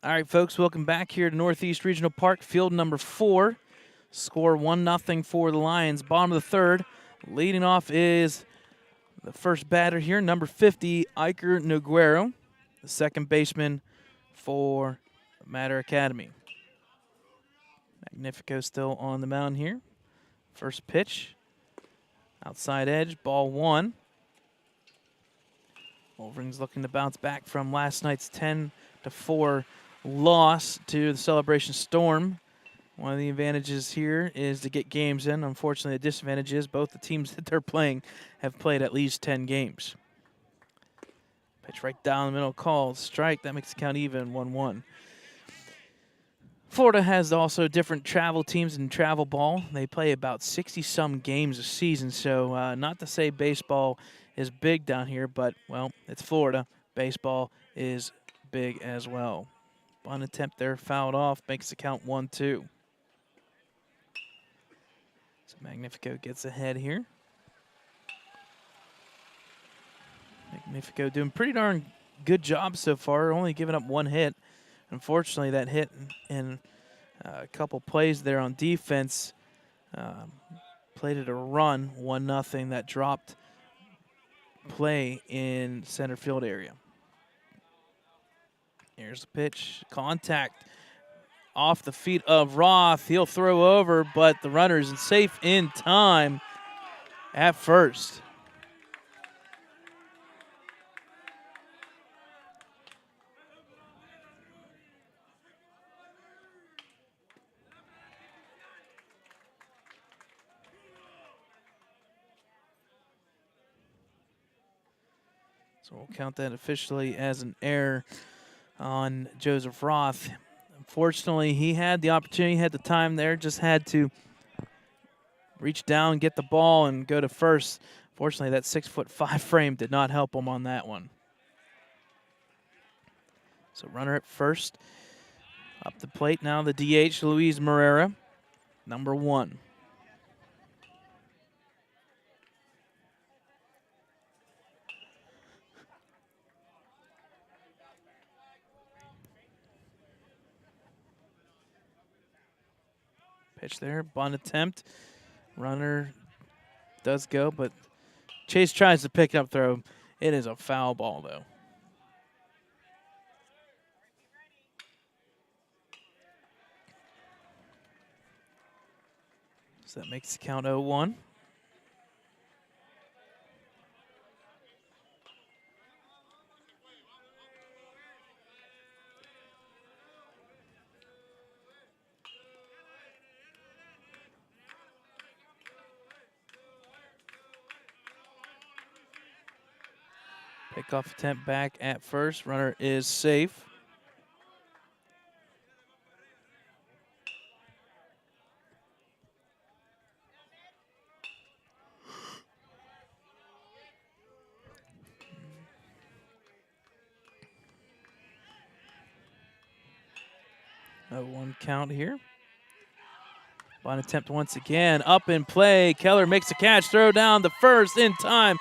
All right, folks, welcome back here to Northeast Regional Park, field number 4. Score 1-0 for the Lions. Bottom of the third. Leading off is the first batter here, number 50, Iker Noguero, the second baseman for Mater Academy. Magnifico still on the mound here. First pitch, outside edge, ball 1. Wolverines looking to bounce back from last night's 10-4 loss to the Celebration Storm. One of the advantages here is to get games in. Unfortunately, the disadvantage is both the teams that they're playing have played at least 10 games. Pitch right down the middle, called strike. That makes the count even, 1-1. Florida has also different travel teams in travel ball. They play about 60-some games a season, so not to say baseball is big down here, but, well, it's Florida. Baseball is big as well. Bunt attempt there, fouled off, makes the count 1-2. So Magnifico gets ahead here. Magnifico doing pretty darn good job so far, only giving up one hit. Unfortunately, that hit in a couple plays there on defense played it a run, 1-0, that dropped play in center field area. Here's the pitch, contact off the feet of Roth. He'll throw over, but the runner is safe in time at first. So we'll count that officially as an error on Joseph Roth. Unfortunately, he had the opportunity, had the time there, just had to reach down, get the ball, and go to first. Fortunately, that 6'5" frame did not help him on that one. So runner at first. Up the plate now, the DH, Luis Morera, number 1. Pitch there, bunt attempt. Runner does go, but Chase tries to pick up throw. It is a foul ball, though. So that makes the count 0-1. Pickoff attempt back at first. Runner is safe. A 1 count here. Bunt attempt once again. Up in play. Keller makes a catch. Throw down the first in time.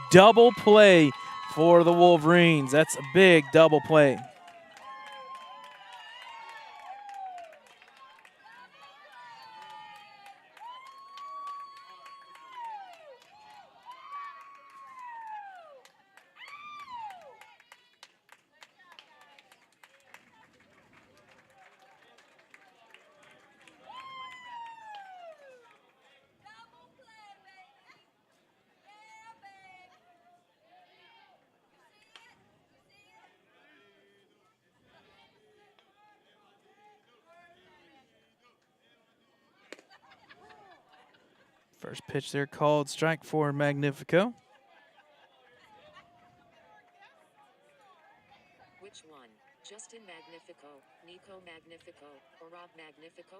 Double play for the Wolverines. That's a big double play. First pitch there called strike for Magnifico. Which one? Justin Magnifico, Nico Magnifico, or Rob Magnifico?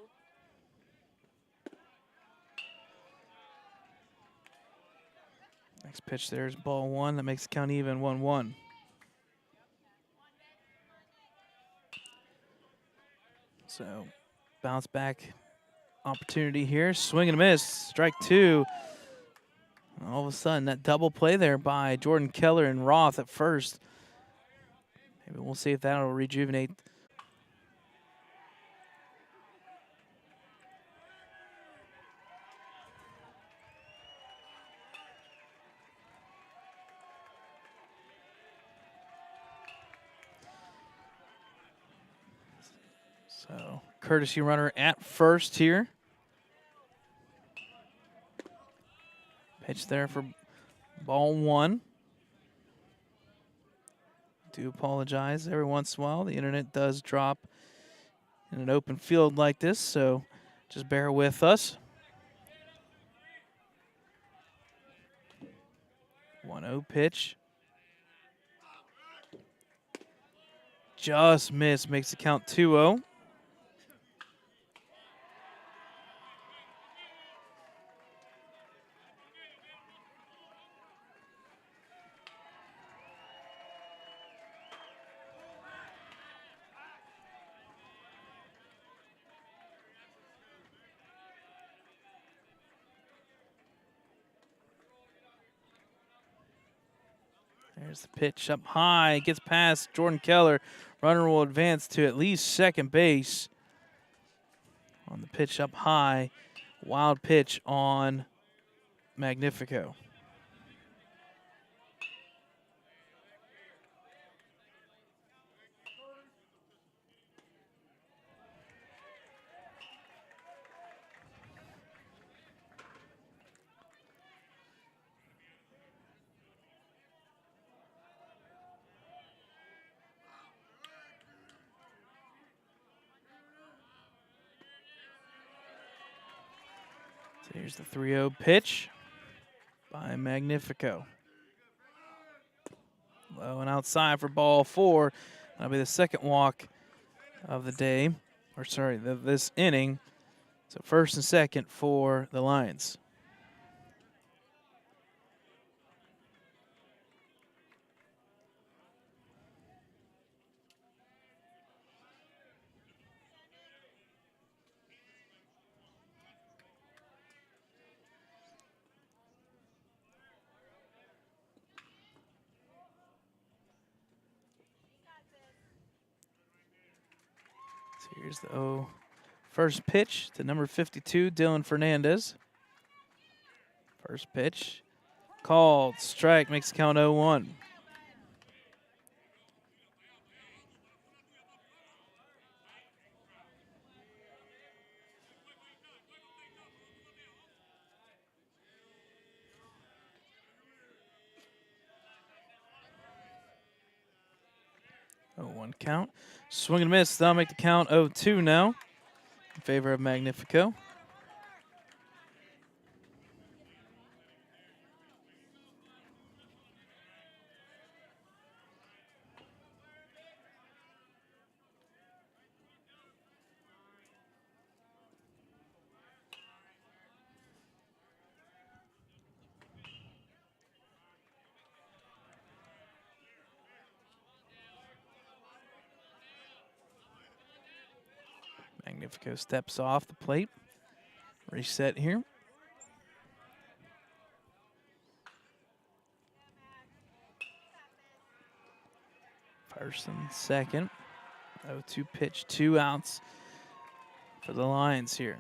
Next pitch there is ball 1. That makes the count even, 1-1. So bounce back opportunity here. Swing and a miss. Strike 2. All of a sudden, that double play there by Jordan Keller and Roth at first. Maybe we'll see if that'll rejuvenate. So, courtesy runner at first here. Pitch there for ball 1. Do apologize every once in a while. The internet does drop in an open field like this, so just bear with us. 1-0 pitch. Just missed, makes the count 2-0. There's the pitch up high. Gets past Jordan Keller. Runner will advance to at least second base. On the pitch up high. Wild pitch on Magnifico. So here's the 3-0 pitch by Magnifico. Low and outside for ball 4. That'll be the second walk of the day, or sorry, this inning. So first and second for the Lions. So here's the first pitch to number 52, Dylan Fernandez. First pitch, called, strike, makes the count 0-1. Oh, 1 count. Swing and miss. That'll make the count 0-2 now in favor of Magnifico. Magnifico steps off the plate. Reset here. First and second. 0-2 pitch, 2 outs for the Lions here.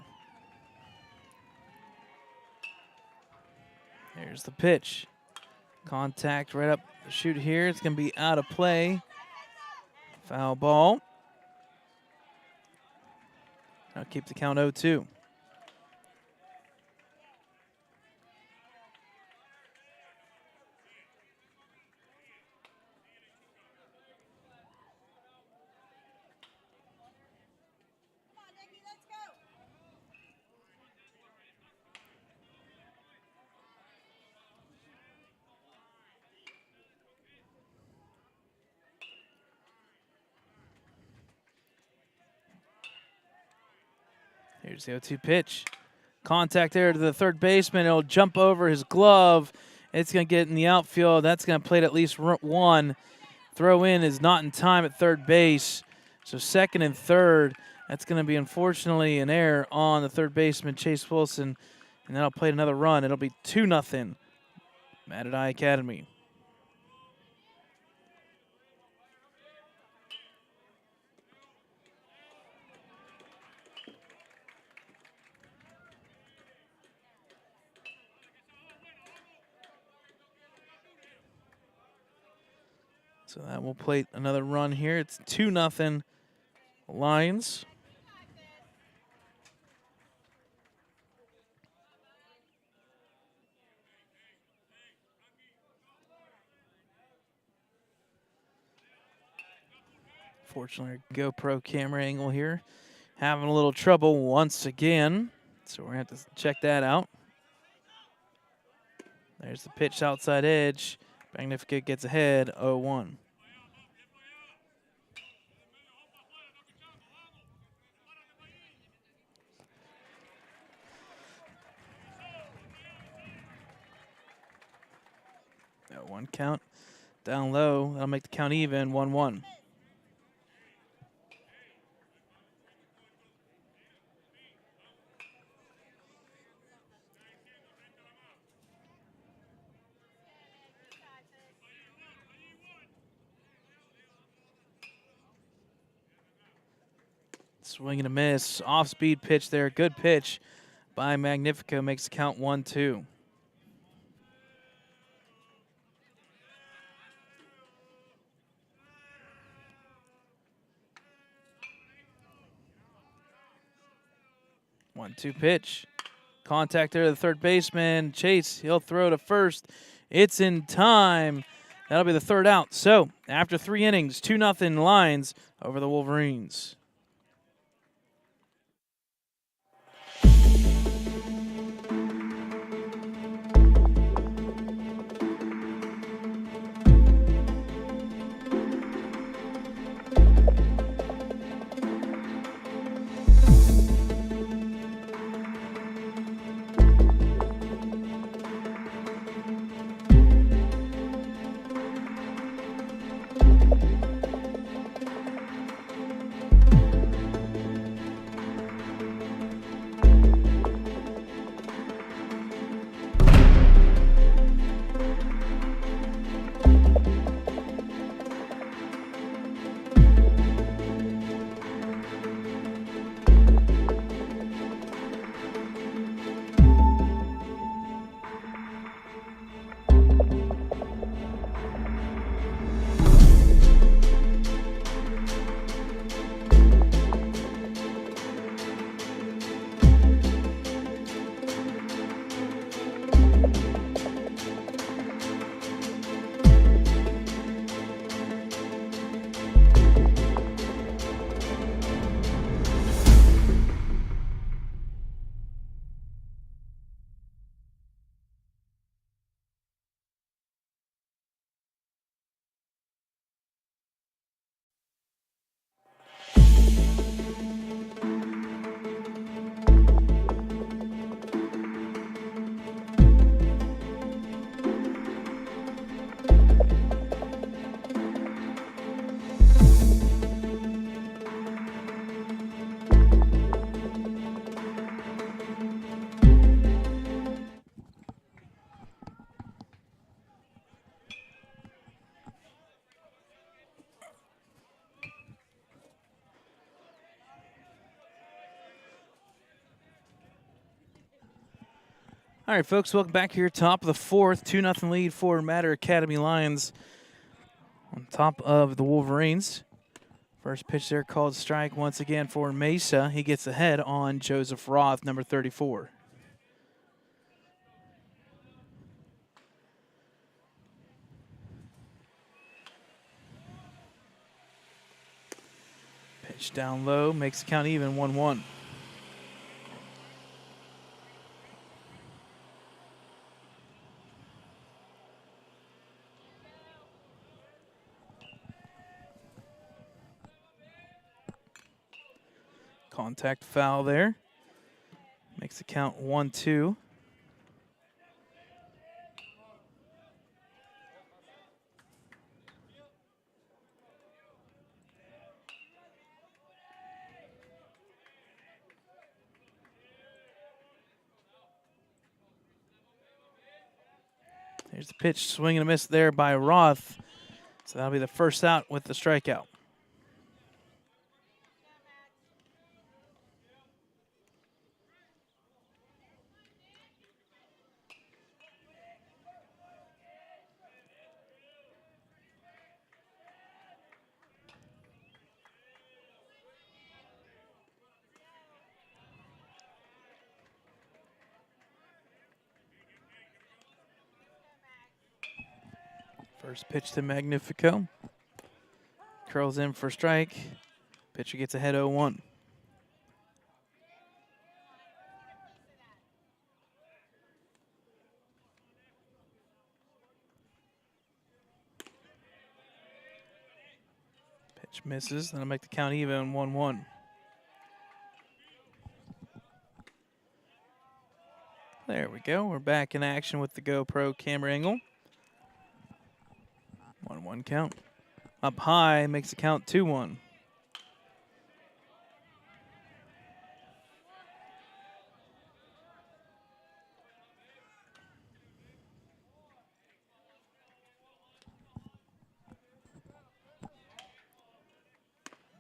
Here's the pitch. Contact right up the chute here. It's going to be out of play. Foul ball. I'll keep the count 0-2. Here's the 0-2 pitch. Contact there to the third baseman. It'll jump over his glove. It's going to get in the outfield. That's going to plate at least 1. Throw in is not in time at third base. So second and third. That's going to be, unfortunately, an error on the third baseman, Chase Wilson. And that'll plate another run. It'll be 2-0. Mattadai Academy. So that will plate another run here. It's 2-0 Lions. Fortunately, our GoPro camera angle here having a little trouble once again. So we're going to have to check that out. There's the pitch outside edge. Magnificat gets ahead, 0-1. No, 1 count. Down low, that'll make the count even, 1-1. Swing and a miss. Off-speed pitch there. Good pitch by Magnifico. Makes the count 1-2. One-two pitch. Contact there to the third baseman. Chase, he'll throw to first. It's in time. That'll be the third out. So, after 3 innings, 2-0 Lions over the Wolverines. All right, folks, welcome back here. Top of the 4th, 2-0 lead for Matter Academy Lions on top of the Wolverines. First pitch there called strike once again for Mesa. He gets ahead on Joseph Roth, number 34. Pitch down low, makes the count even, 1-1. Contact foul there. Makes the count 1-2. Here's the pitch, swing and a miss there by Roth. So that'll be the first out with the strikeout. First pitch to Magnifico. Curls in for strike. Pitcher gets ahead 0-1. Pitch misses. That'll make the count even, 1-1. There we go. We're back in action with the GoPro camera angle. 1-1 count. Up high, makes the count 2-1.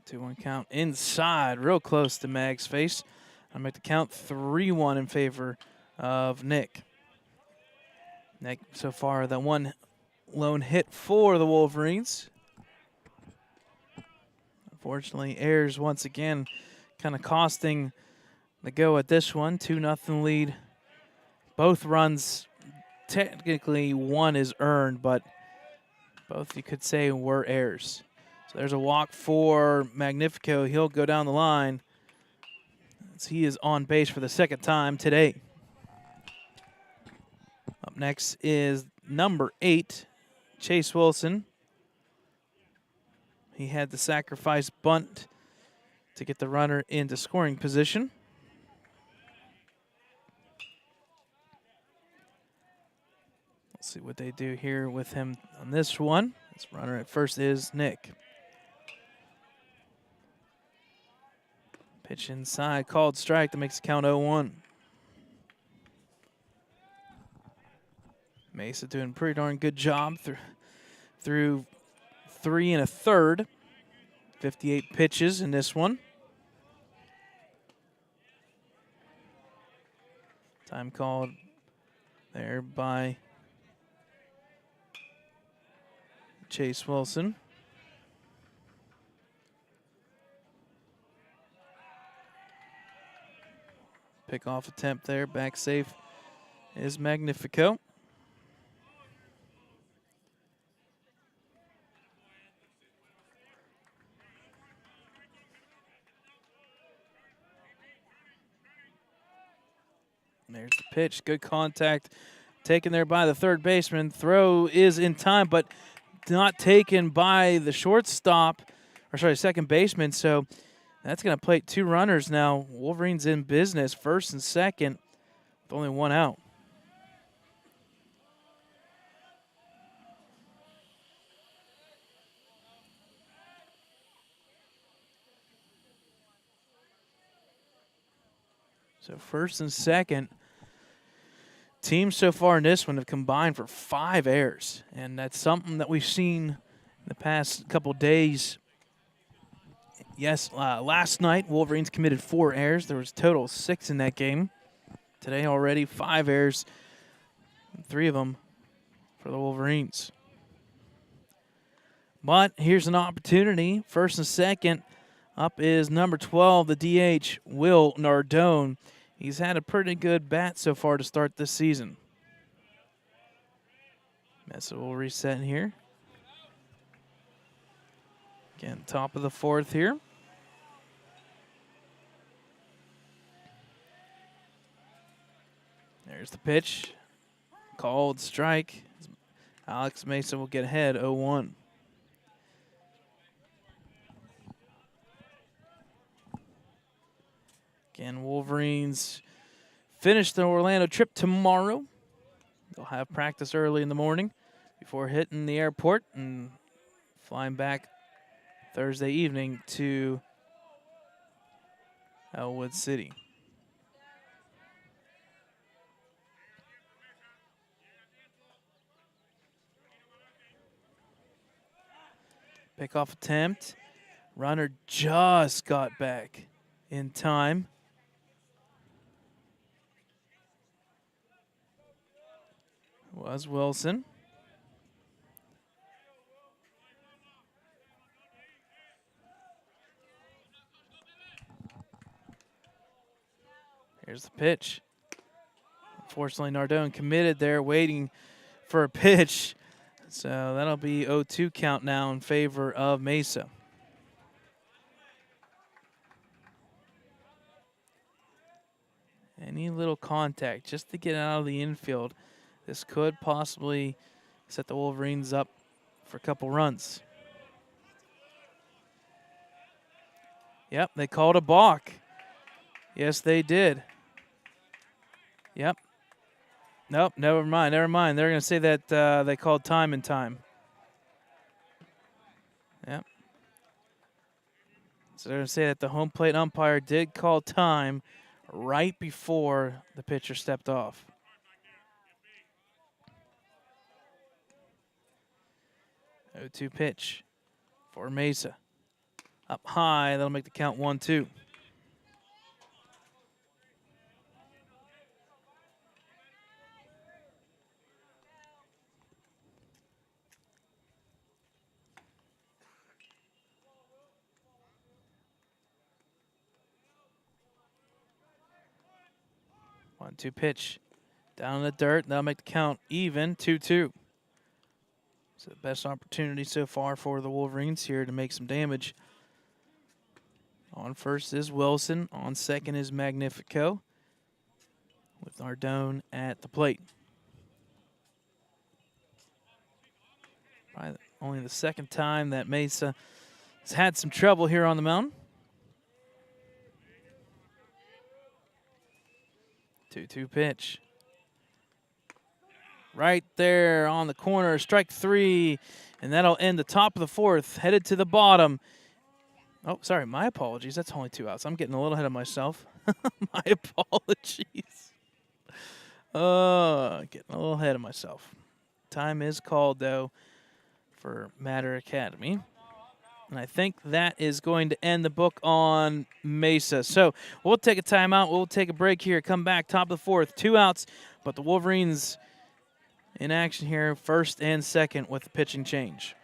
2-1 count inside, real close to Mag's face. I'll make the count 3-1 in favor of Nick. Nick, so far, the one lone hit for the Wolverines. Unfortunately, errors once again kind of costing the go at this one. 2-0 lead. Both runs, technically one is earned, but both you could say were errors. So there's a walk for Magnifico. He'll go down the line as he is on base for the second time today. Up next is number 8, Chase Wilson. He had the sacrifice bunt to get the runner into scoring position. Let's see what they do here with him on this one. This runner at first is Nick. Pitch inside, called strike. That makes the count 0-1. Mesa doing a pretty darn good job through 3 1/3. 58 pitches in this one. Time called there by Chase Wilson. Pickoff attempt there, back safe is Magnifico. There's the pitch, good contact, taken there by the third baseman. Throw is in time, but not taken by the shortstop, second baseman. So that's going to plate 2 runners now. Wolverines in business, first and second, with only 1 out. So first and second, teams so far in this one have combined for 5 errors, and that's something that we've seen in the past couple days. Yes, last night, Wolverines committed 4 errors. There was a total of 6 in that game. Today already 5 errors, 3 of them for the Wolverines. But here's an opportunity. First and second, up is number 12, the DH, Will Nardone. He's had a pretty good bat so far to start this season. Mesa will reset in here. Again, top of the 4th here. There's the pitch. Called strike. Alex Mesa will get ahead 0-1. Again, Wolverines finish the Orlando trip tomorrow. They'll have practice early in the morning before hitting the airport and flying back Thursday evening to Ellwood City. Pickoff attempt. Runner just got back in time. Was Wilson. Here's the pitch. Unfortunately, Nardone committed there, waiting for a pitch. So that'll be 0-2 count now in favor of Mesa. Any little contact just to get out of the infield. This could possibly set the Wolverines up for a couple runs. Yep, they called a balk. Yes, they did. Yep. Nope, never mind. They're going to say that they called time and time. Yep. So they're going to say that the home plate umpire did call time right before the pitcher stepped off. Oh, 0-2 pitch for Mesa. up high. That'll make the count 1-2. One-two pitch. Down in the dirt. That'll make the count even, 2-2. So the best opportunity so far for the Wolverines here to make some damage. On first is Wilson. On second is Magnifico, with Ardone at the plate. Probably only the second time that Mesa has had some trouble here on the mound. 2-2 pitch. Right there on the corner, strike three, and that'll end the top of the fourth, headed to the bottom. Oh, sorry, my apologies. That's only 2 outs. I'm getting a little ahead of myself. My apologies. Getting a little ahead of myself. Time is called, though, for Matter Academy. And I think that is going to end the book on Mesa. So we'll take a timeout. We'll take a break here. Come back, top of the fourth. 2 outs, but the Wolverines in action here, first and second with the pitching change.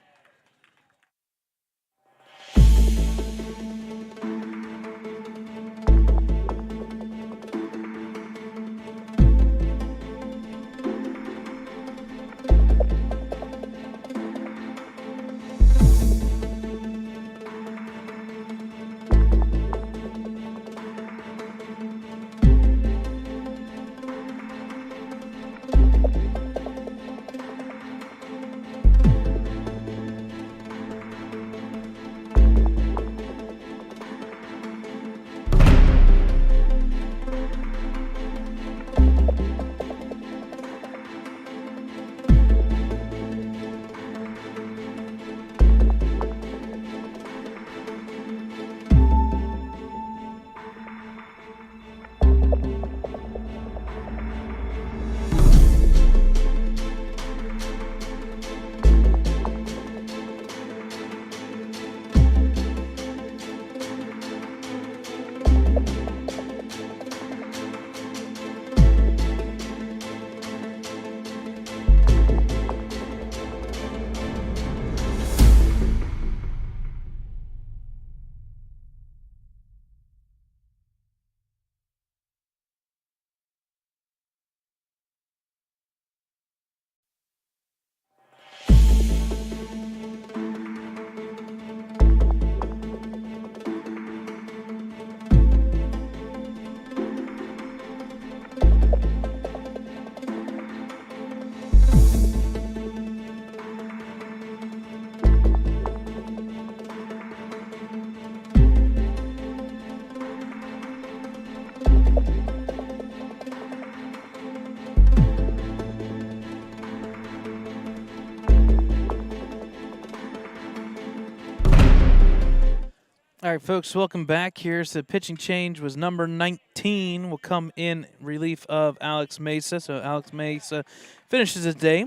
All right, folks, welcome back. Here's the pitching change was number 19 will come in relief of Alex Mesa. So Alex Mesa finishes his day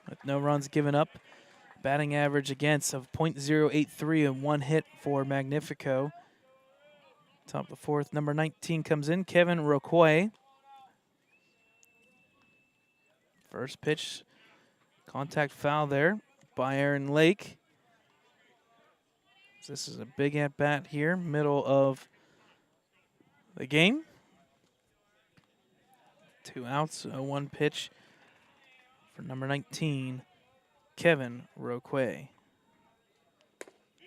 with no runs given up. Batting average against of .083 and 1 hit for Magnifico. Top of the fourth, number 19 comes in, Kevin Roquoy. First pitch, contact foul there by Aaron Lake. This is a big at-bat here, middle of the game. 2 outs, 1 pitch for number 19, Kevin Roquoy.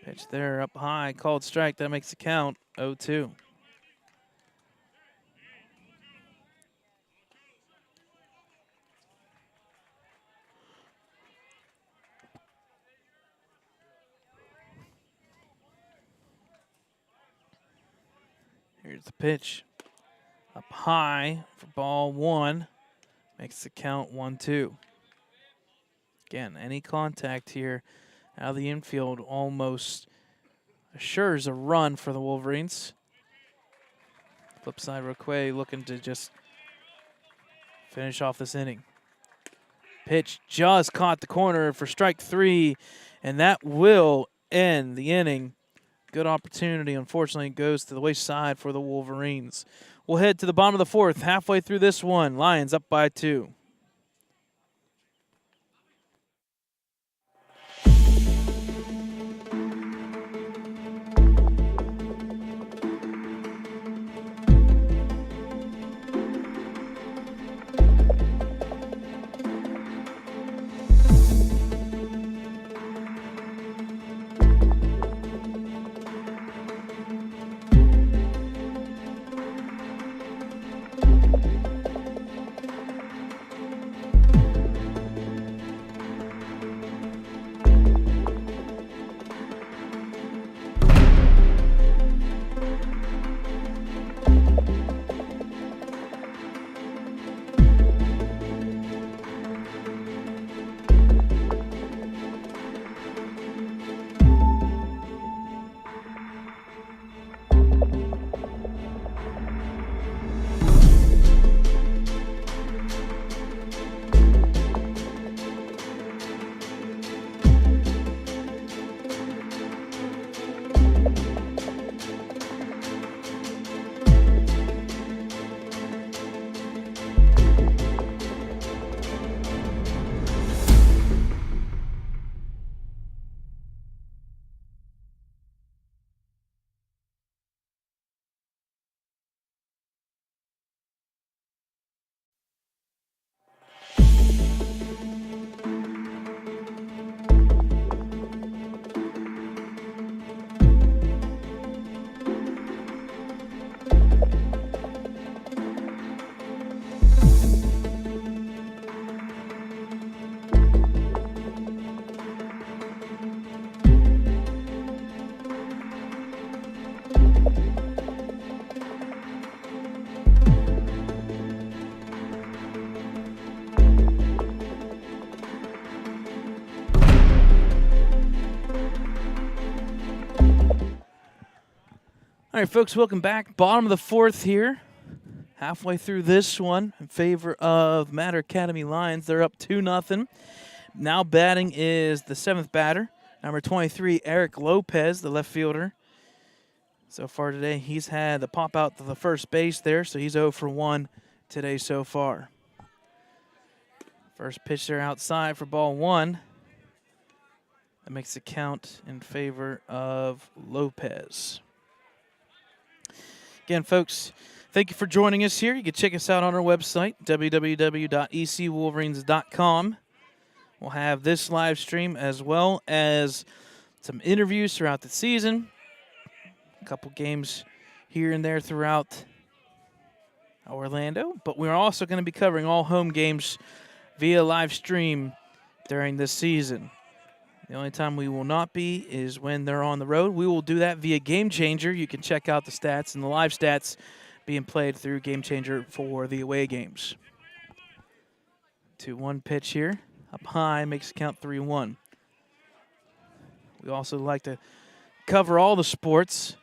Pitch there up high, called strike. That makes the count 0-2. Here's the pitch. Up high for ball 1. Makes the count 1-2. Again, any contact here out of the infield almost assures a run for the Wolverines. Flip side, Roquoy looking to just finish off this inning. Pitch just caught the corner for strike 3, and that will end the inning. Good opportunity. Unfortunately, it goes to the wayside for the Wolverines. We'll head to the bottom of the fourth. Halfway through this one, Lions up by 2. All right, folks, welcome back. Bottom of the fourth here. Halfway through this one in favor of Mater Academy Lions. They're up 2-0. Now batting is the 7th batter, number 23, Eric Lopez, the left fielder. So far today, he's had the pop out to the first base there, so he's 0 for 1 today so far. First pitch there outside for ball 1. That makes the count in favor of Lopez. Again, folks, thank you for joining us here. You can check us out on our website, www.ecwolverines.com. We'll have this live stream as well as some interviews throughout the season, a couple games here and there throughout Orlando. But we're also going to be covering all home games via live stream during this season. The only time we will not be is when they're on the road. We will do that via Game Changer. You can check out the stats and the live stats being played through Game Changer for the away games. 2-1 pitch here. Up high, makes the count 3-1. We also like to cover all the sports.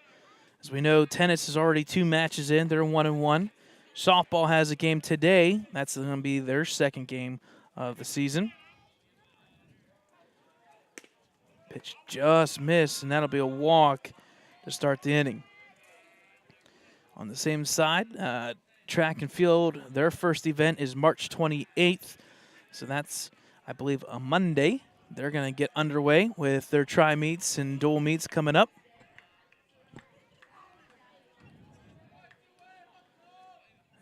As we know, tennis is already 2 matches in. They're 1-1. Softball has a game today. That's going to be their second game of the season. Pitch just missed, and that'll be a walk to start the inning. On the same side, track and field, their first event is March 28th. So that's, I believe, a Monday. They're going to get underway with their tri-meets and dual meets coming up.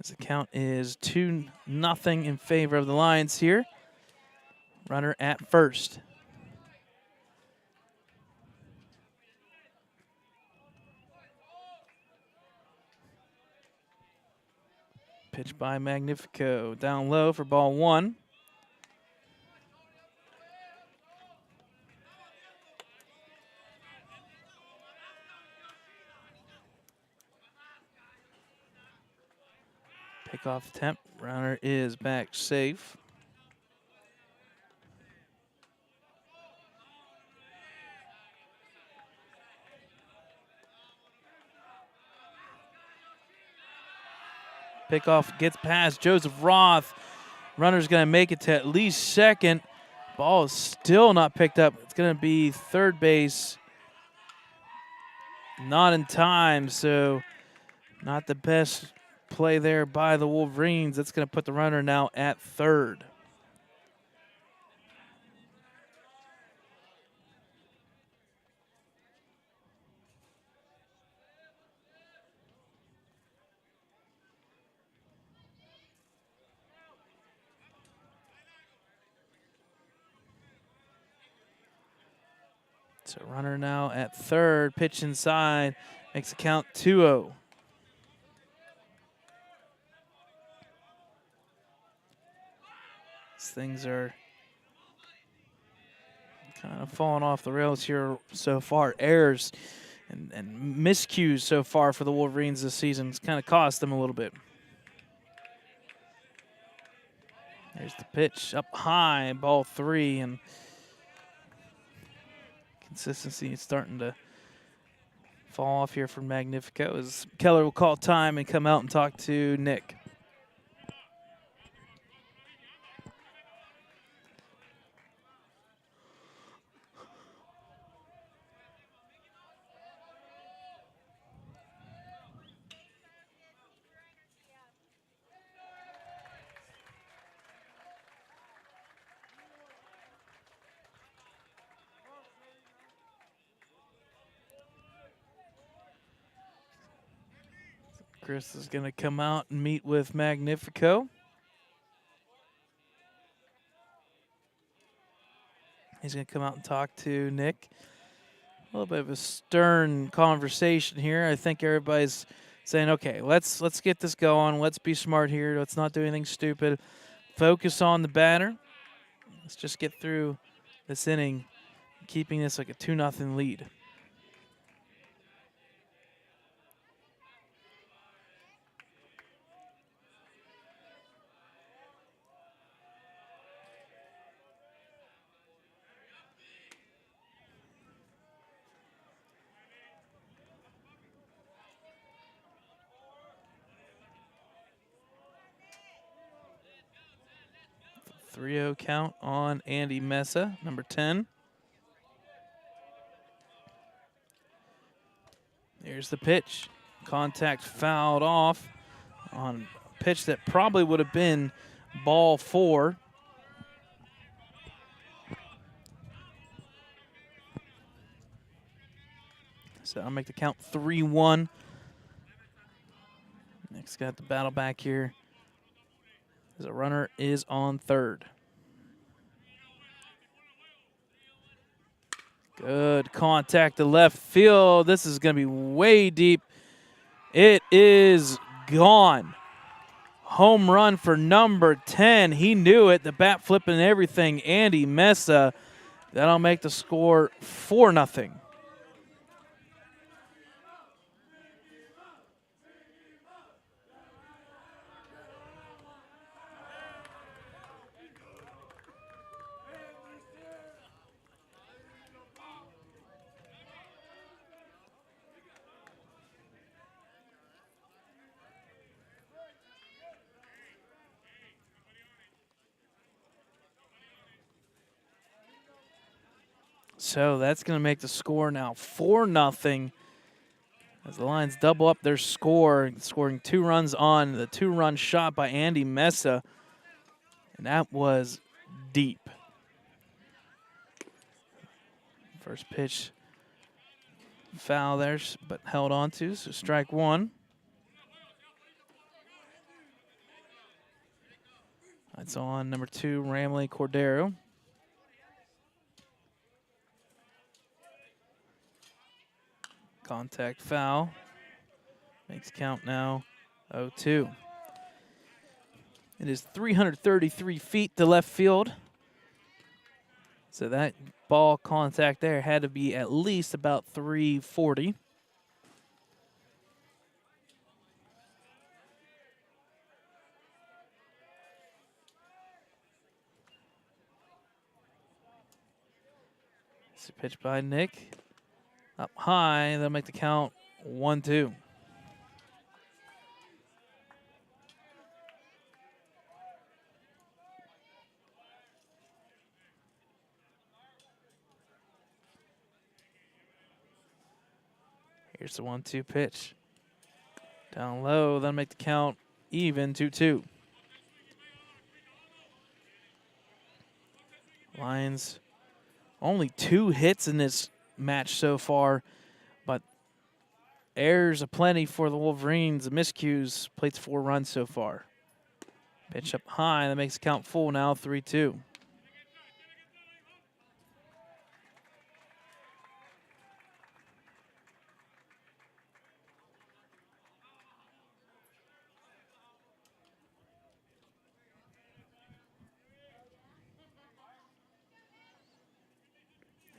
As the count is 2-0 in favor of the Lions here. Runner at first. Pitch by Magnifico. Down low for ball 1. Pickoff attempt. Runner is back safe. Pickoff gets past Joseph Roth. Runner's going to make it to at least second. Ball is still not picked up. It's going to be third base. Not in time, so not the best play there by the Wolverines. That's going to put the runner now at third. So runner now at third, pitch inside, makes the count 2-0. Things are kind of falling off the rails here so far. Errors and miscues so far for the Wolverines this season. It's kind of cost them a little bit. There's the pitch up high, ball 3, and consistency is starting to fall off here for Magnifico as Keller will call time and come out and talk to Nick. Chris is going to come out and meet with Magnifico. He's going to come out and talk to Nick. A little bit of a stern conversation here. I think everybody's saying, okay, let's get this going. Let's be smart here. Let's not do anything stupid. Focus on the batter. Let's just get through this inning, keeping this like a 2-0 lead. The 3-0 count on Andy Mesa, number 10. Here's the pitch. Contact fouled off on a pitch that probably would have been ball 4. So I'll make the count 3-1. Nick's got the battle back here as a runner is on third. Good contact to left field. This is going to be way deep. It is gone. Home run for number 10. He knew it. The bat flipping and everything. Andy Mesa. That'll make the score 4-0. So that's going to make the score now 4-0 as the Lions double up their score, scoring 2 runs on the 2-run shot by Andy Mesa. And that was deep. First pitch foul there, but held on to, so strike 1. That's on number 2, Ramley Cordero. Contact foul. Makes count now 0-2. It is 333 feet to left field. So that ball contact there had to be at least about 340. It's a pitch by Nick. Up high, they'll make the count 1-2. Here's the 1-2 pitch. Down low, then make the count even 2-2. Lions only 2 hits in this match so far, but errors aplenty for the Wolverines. The miscues, plates 4 runs so far. Pitch up high, that makes the count full now, 3-2.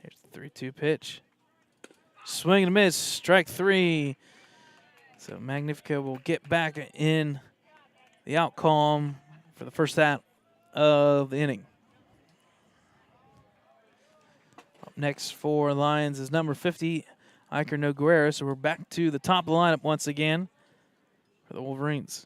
Here's the 3-2 pitch. Swing and a miss, strike 3. So Magnifico will get back in the out column for the first out of the inning. Up next for Lions is number 50, Iker Noguera. So we're back to the top of the lineup once again for the Wolverines.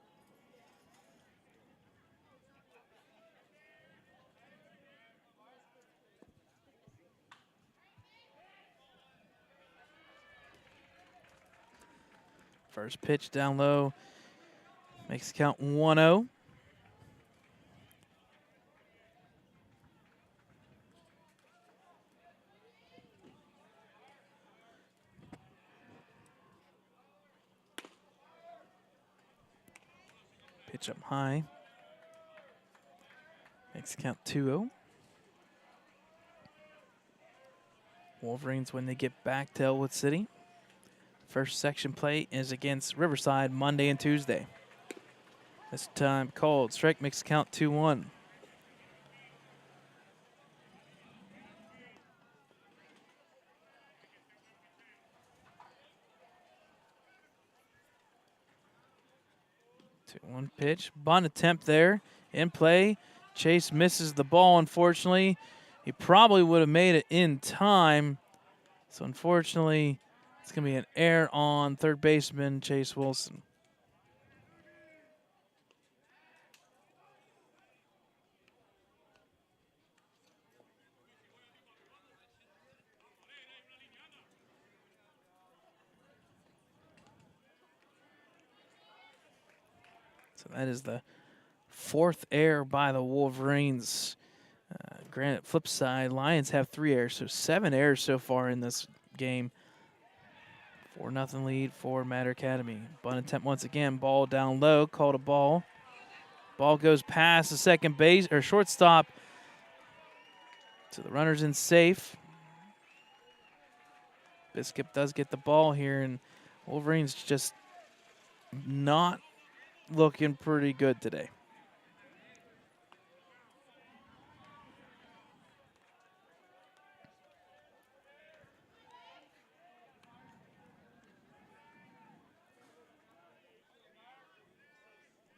First pitch down low, makes the count 1-0. Pitch up high, makes the count 2-0. Wolverines when they get back to Ellwood City. First section play is against Riverside Monday and Tuesday. This time called. Strike makes the count 2-1. One pitch. Bunt attempt there in play. Chase misses the ball, unfortunately. He probably would have made it in time. So unfortunately, it's going to be an error on third baseman Chase Wilson. So that is the 4th error by the Wolverines. Granted, flip side, Lions have 3 errors, so 7 errors so far in this game. 4-0 lead for Mater Academy. Bunt attempt once again, ball down low, called a ball. Ball goes past the second base, or shortstop. So the runner's in safe. Biscup does get the ball here, and Wolverines just not looking pretty good today.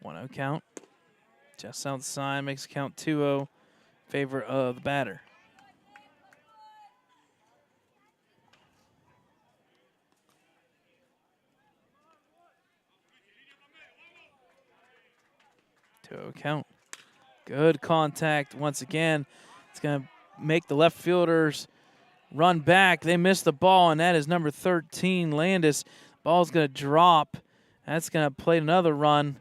One 0 count. Just outside, makes the count 2-0 favor of the batter. Count. Good contact once again. It's going to make the left fielders run back. They missed the ball, and that is number 13, Landis. Ball's going to drop. That's going to play another run.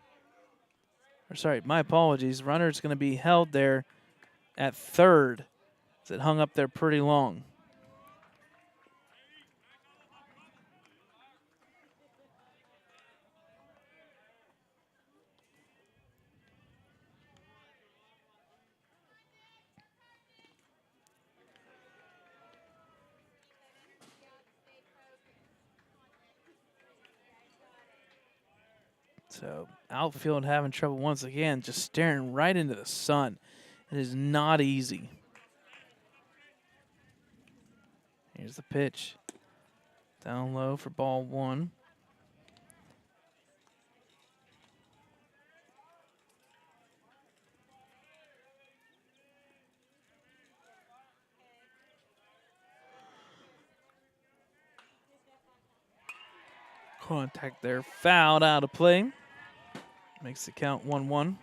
Or sorry, my apologies. Runner's going to be held there at third as it hung up there pretty long. So outfield having trouble once again, just staring right into the sun. It is not easy. Here's the pitch. Down low for ball 1. Contact there, fouled out of play. Makes the count 1-1.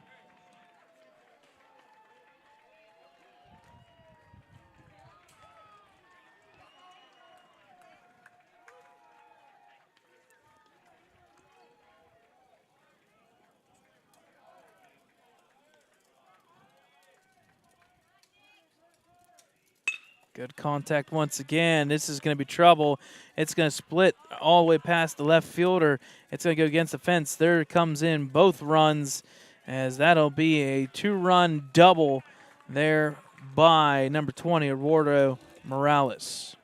Good contact once again. This is going to be trouble. It's going to split all the way past the left fielder. It's going to go against the fence. There comes in both runs, as that'll be a 2-run double there by number 20, Eduardo Morales.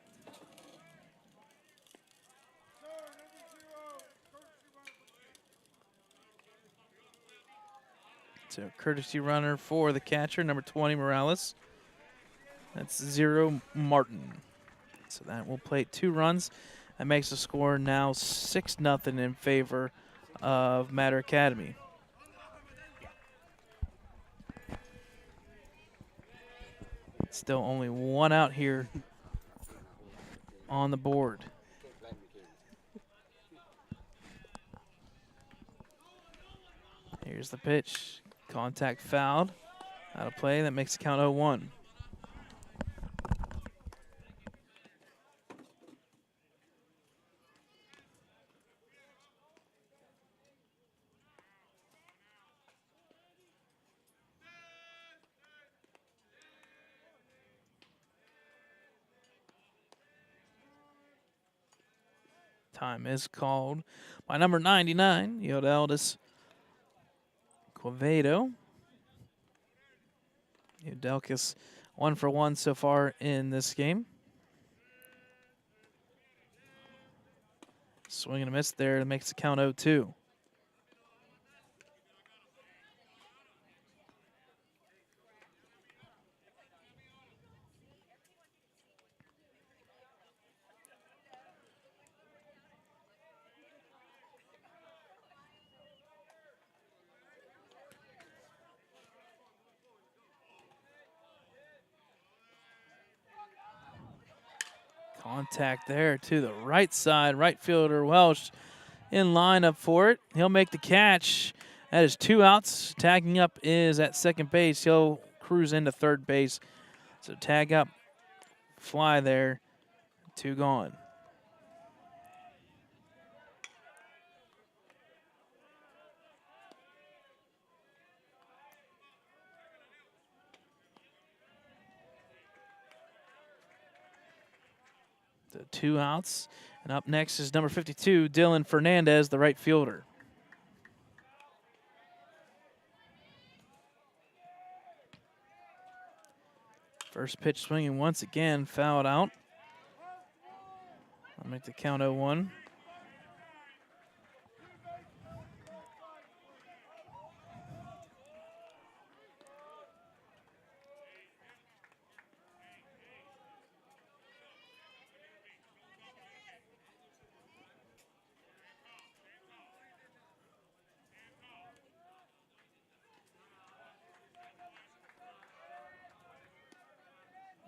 So courtesy runner for the catcher, number 20, Morales. That's 0, Martin. So that will play 2 runs. That makes the score now 6-0 in favor of Mater Academy. Still only 1 out here on the board. Here's the pitch. Contact fouled. Out of play. That makes the count 0-1. Time is called by number 99, Yodeldis Quevedo. Udelkis 1 for 1 so far in this game. Swing and a miss there. That makes the count 0-2. Contact there to the right side. Right fielder Welsh in line up for it. He'll make the catch. That is 2 outs. Tagging up is at second base. He'll cruise into third base. So tag up, fly there, 2 gone. So 2 outs. And up next is number 52, Dylan Fernandez, the right fielder. First pitch swinging once again, fouled out. I'll make the count 0-1.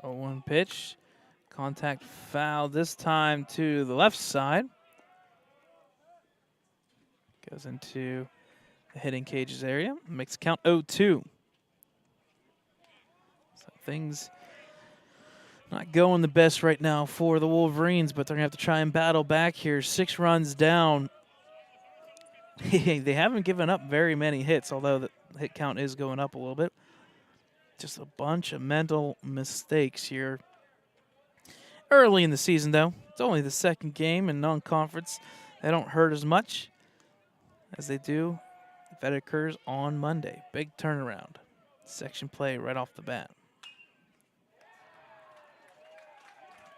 Oh, 1 pitch. Contact foul this time to the left side. Goes into the hitting cages area. Makes count 0-2. So things not going the best right now for the Wolverines, but they're going to have to try and battle back here. 6 runs down. They haven't given up very many hits, although the hit count is going up a little bit. Just a bunch of mental mistakes here. Early in the season, though. It's only the 2nd game in non-conference. They don't hurt as much as they do if that occurs on Monday. Big turnaround. Section play right off the bat.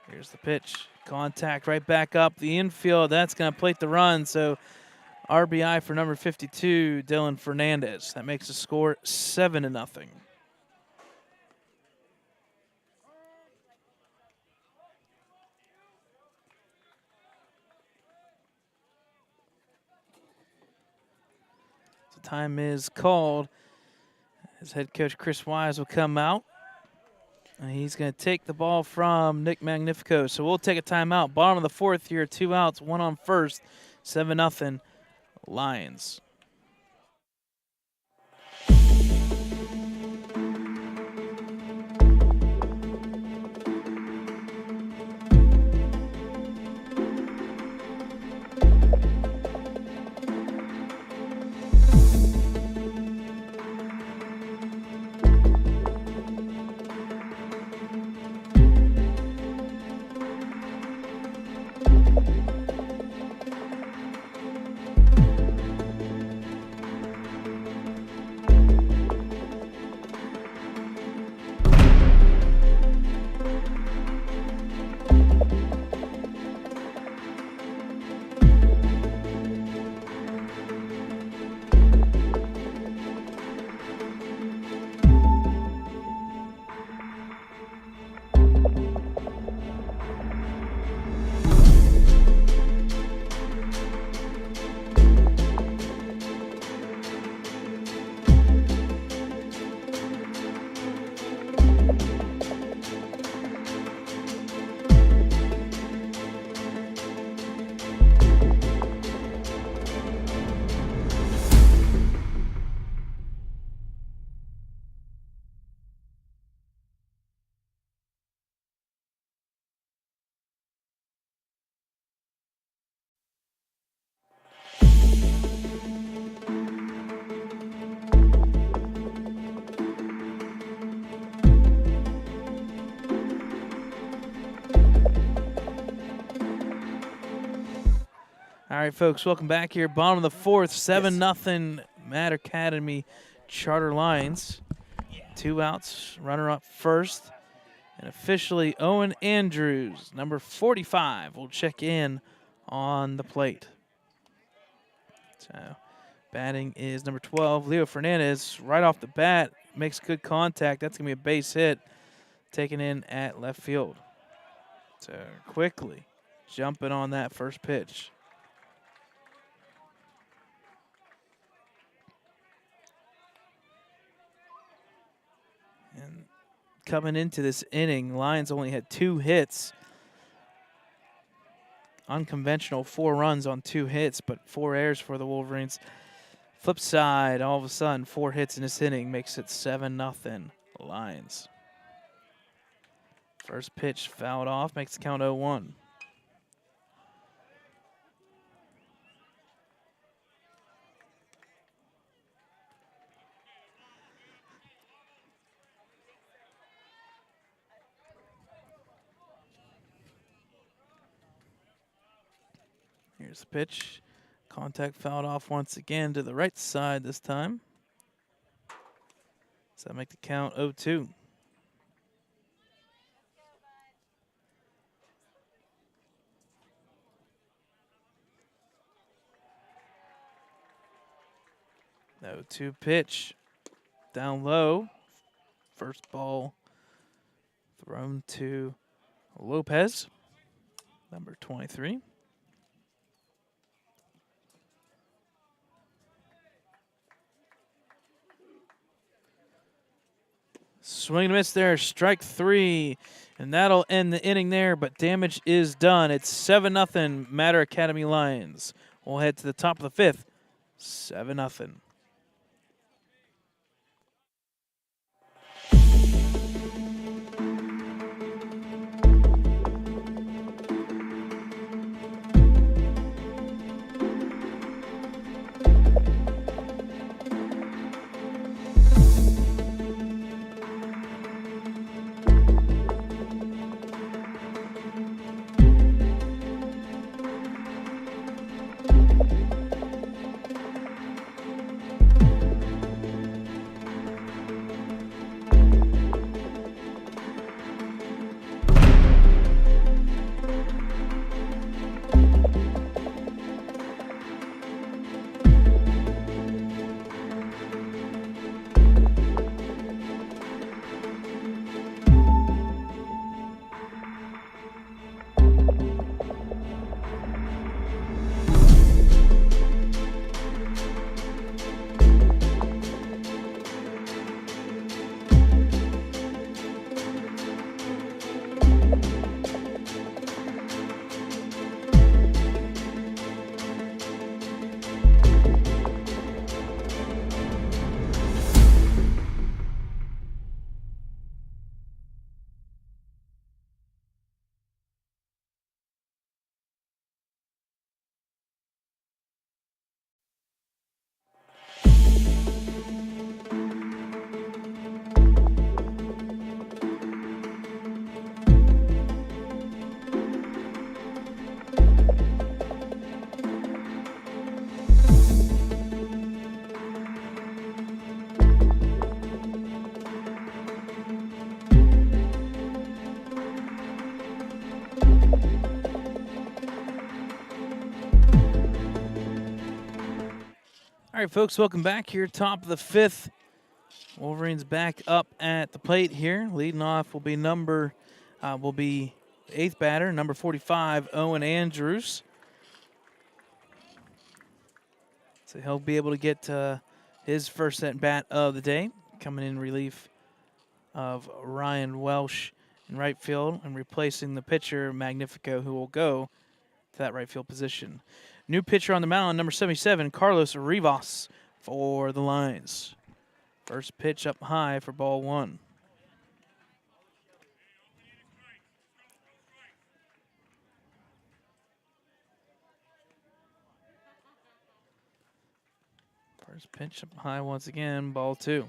Here's the pitch. Contact right back up the infield. That's going to plate the run. So RBI for number 52, Dylan Fernandez. That makes the score 7-0. Time is called. His head coach, Chris Wise, will come out. And he's going to take the ball from Nick Magnifico. So we'll take a timeout. Bottom of the 4th here, 2 outs, 1 on first. 7-0 Lions. right, folks, welcome back here. Bottom of the fourth, 7-0 Matt Academy Charter Lions. 2 outs, runner up first. And officially Owen Andrews, number 45, will check in on the plate. So batting is number 12, Leo Fernandez. Right off the bat, makes good contact. That's going to be a base hit taken in at left field. So quickly jumping on that first pitch. And coming into this inning, Lions only had 2 hits. Unconventional 4 runs on 2 hits, but 4 errors for the Wolverines. Flip side, all of a sudden, 4 hits in this inning makes it 7-0 Lions. First pitch fouled off, makes the count 0-1. Here's the pitch. Contact fouled off once again to the right side this time. So that make the count 0-2. No 2 pitch. Down low. First ball thrown to Lopez, number 23. Swing and miss there, strike 3. And that'll end the inning there, but damage is done. It's 7-0 Matter Academy Lions. We'll head to the top of the 5th. 7-0. All right, folks, welcome back here. Top of the 5th. Wolverines back up at the plate here. Leading off will be 8th batter, number 45, Owen Andrews. So he'll be able to get his first at bat of the day, coming in relief of Ryan Welsh in right field and replacing the pitcher, Magnifico, who will go to that right field position. New pitcher on the mound, number 77, Carlos Rivas for the Lions. First pitch up high for ball 1. First pitch up high once again, ball 2.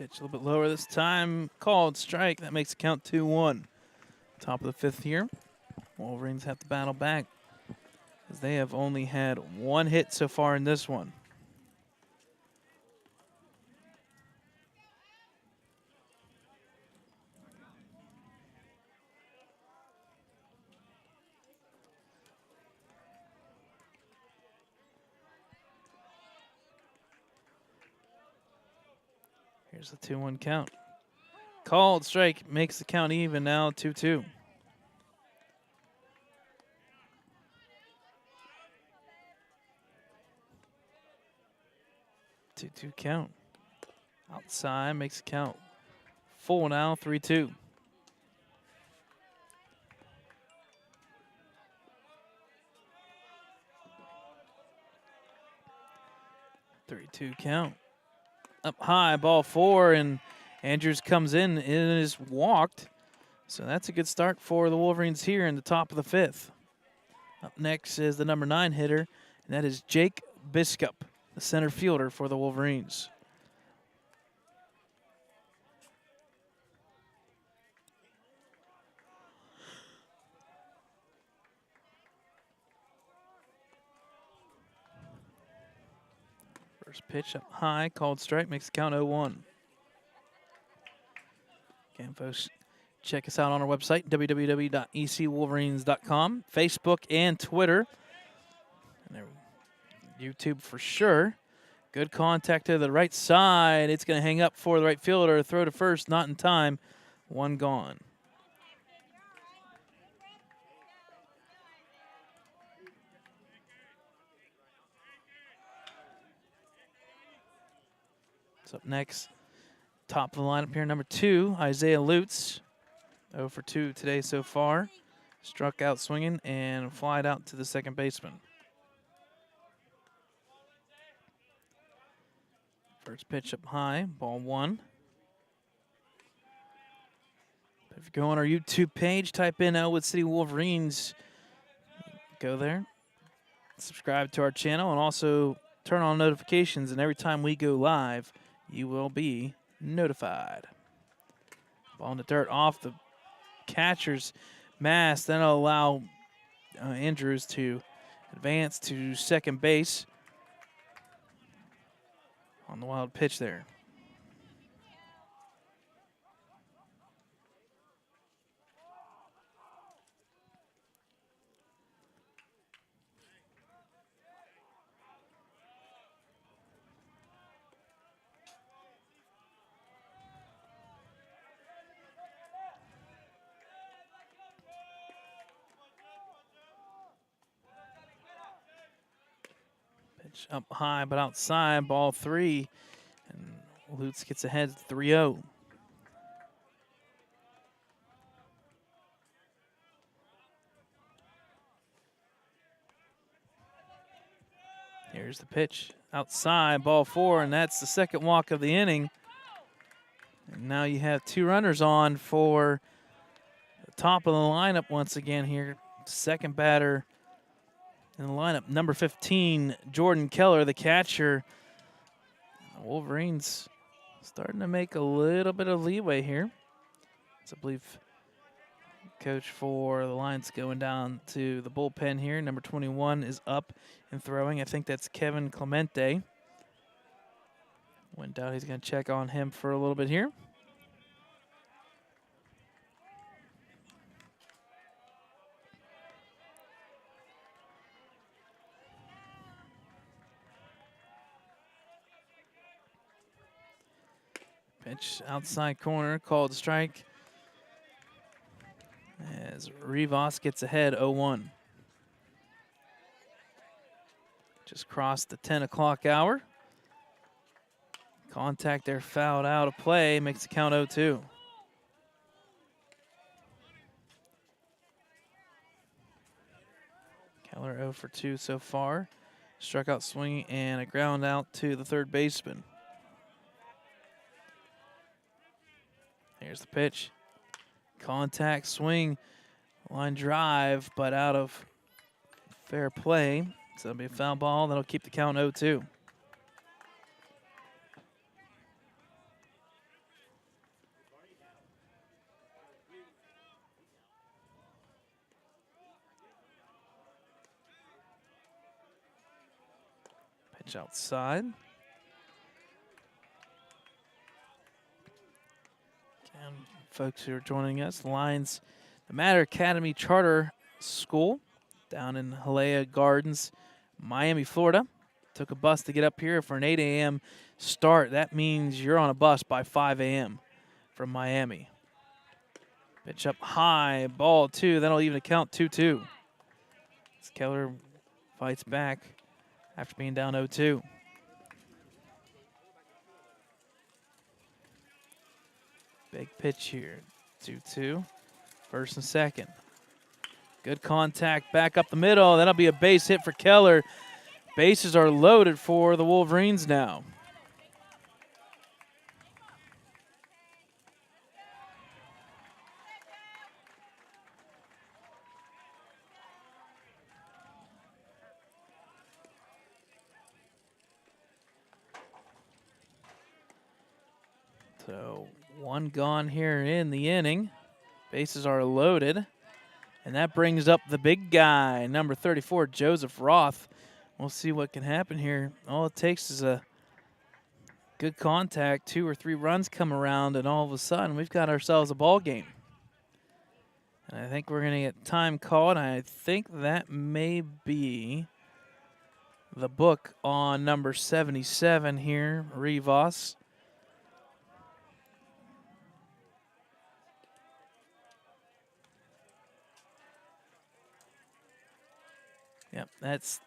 Pitch a little bit lower this time. Called strike. That makes the count 2-1. Top of the fifth here. Wolverines have to battle back as they have only had one hit so far in this one. Here's the 2-1 count. Called strike makes the count even now, 2-2. 2-2 count. Outside makes the count full now, 3-2. Three-two count. Up high, ball four, and Andrews comes in and is walked. So that's a good start for the Wolverines here in the top of the fifth. Up next is the number 9 hitter, and that is Jake Biskup, the center fielder for the Wolverines. First pitch up high, called strike, makes the count 0-1. Again, folks, check us out on our website, www.ecwolverines.com, Facebook and Twitter, and YouTube for sure. Good contact to the right side. It's going to hang up for the right fielder. Throw to first, not in time. One gone. So up next, top of the lineup here, number 2, Isaiah Lutz. 0 for 2 today so far. Struck out swinging and flied out to the second baseman. First pitch up high, ball 1. If you go on our YouTube page, type in Ellwood City Wolverines. Go there, subscribe to our channel, and also turn on notifications. And every time we go live, you will be notified. Ball in the dirt off the catcher's mask. Then it'll allow Andrews to advance to second base on the wild pitch there. Pitch up high, but outside, ball 3. And Lutz gets ahead 3-0. Here's the pitch. Outside, ball 4, and that's the second walk of the inning. And now you have 2 runners on for the top of the lineup once again here. Second batter in the lineup, number 15, Jordan Keller, the catcher. The Wolverines starting to make a little bit of leeway here. So I believe coach for the Lions going down to the bullpen here. Number 21 is up and throwing. I think that's Kevin Clemente. Went down, he's going to check on him for a little bit here. Pitch outside corner, called strike. As Rivas gets ahead 0-1. Just crossed the 10 o'clock hour. Contact there fouled out of play, makes the count 0-2. Keller 0 for 2 so far. Struck out swinging and a ground out to the third baseman. Here's the pitch. Contact swing, line drive, but out of fair play. So it'll be a foul ball. That'll keep the count 0-2. Pitch outside. And folks who are joining us, the Lions, the Matter Academy Charter School down in Hialeah Gardens, Miami, Florida. Took a bus to get up here for an 8 a.m. start. That means you're on a bus by 5 a.m. from Miami. Pitch up high, ball 2. That'll even count 2-2. Keller fights back after being down 0-2. Big pitch here, 2-2. First and second. Good contact back up the middle. That'll be a base hit for Keller. Bases are loaded for the Wolverines now. So one gone here in the inning. Bases are loaded. And that brings up the big guy, number 34, Joseph Roth. We'll see what can happen here. All it takes is a good contact, 2 or 3 runs come around, and all of a sudden we've got ourselves a ball game. And I think we're going to get time called. I think that may be the book on number 77 here, Rivas. Yep, that's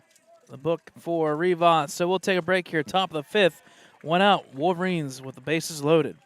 the book for Rivas. So we'll take a break here, top of the 5th. 1 out, Wolverines with the bases loaded.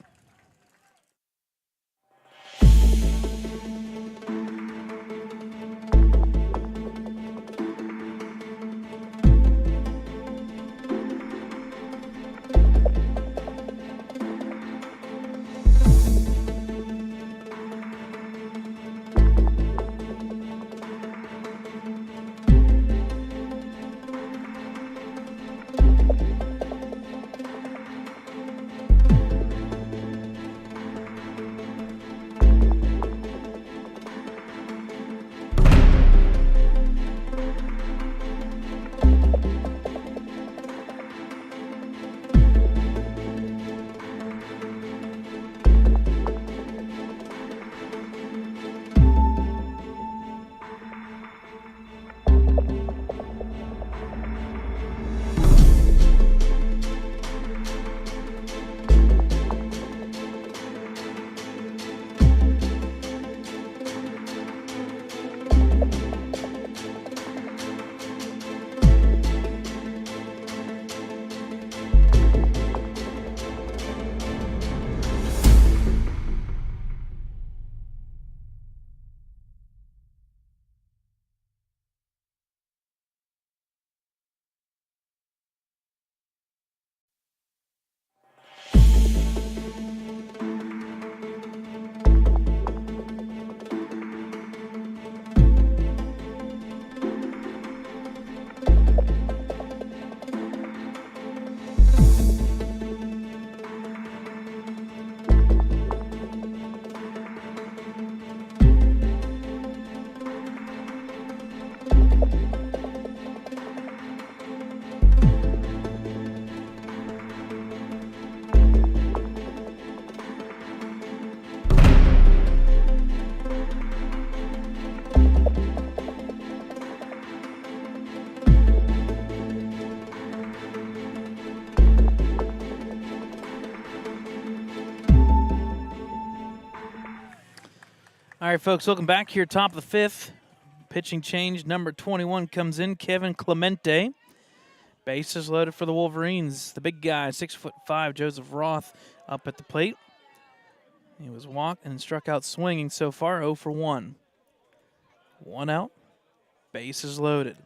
All right, folks, welcome back here, top of the 5th. Pitching change, number 21 comes in, Kevin Clemente. Bases loaded for the Wolverines. The big guy, 6'5", Joseph Roth, up at the plate. He was walked and struck out swinging so far, 0 for 1. 1 out, bases loaded.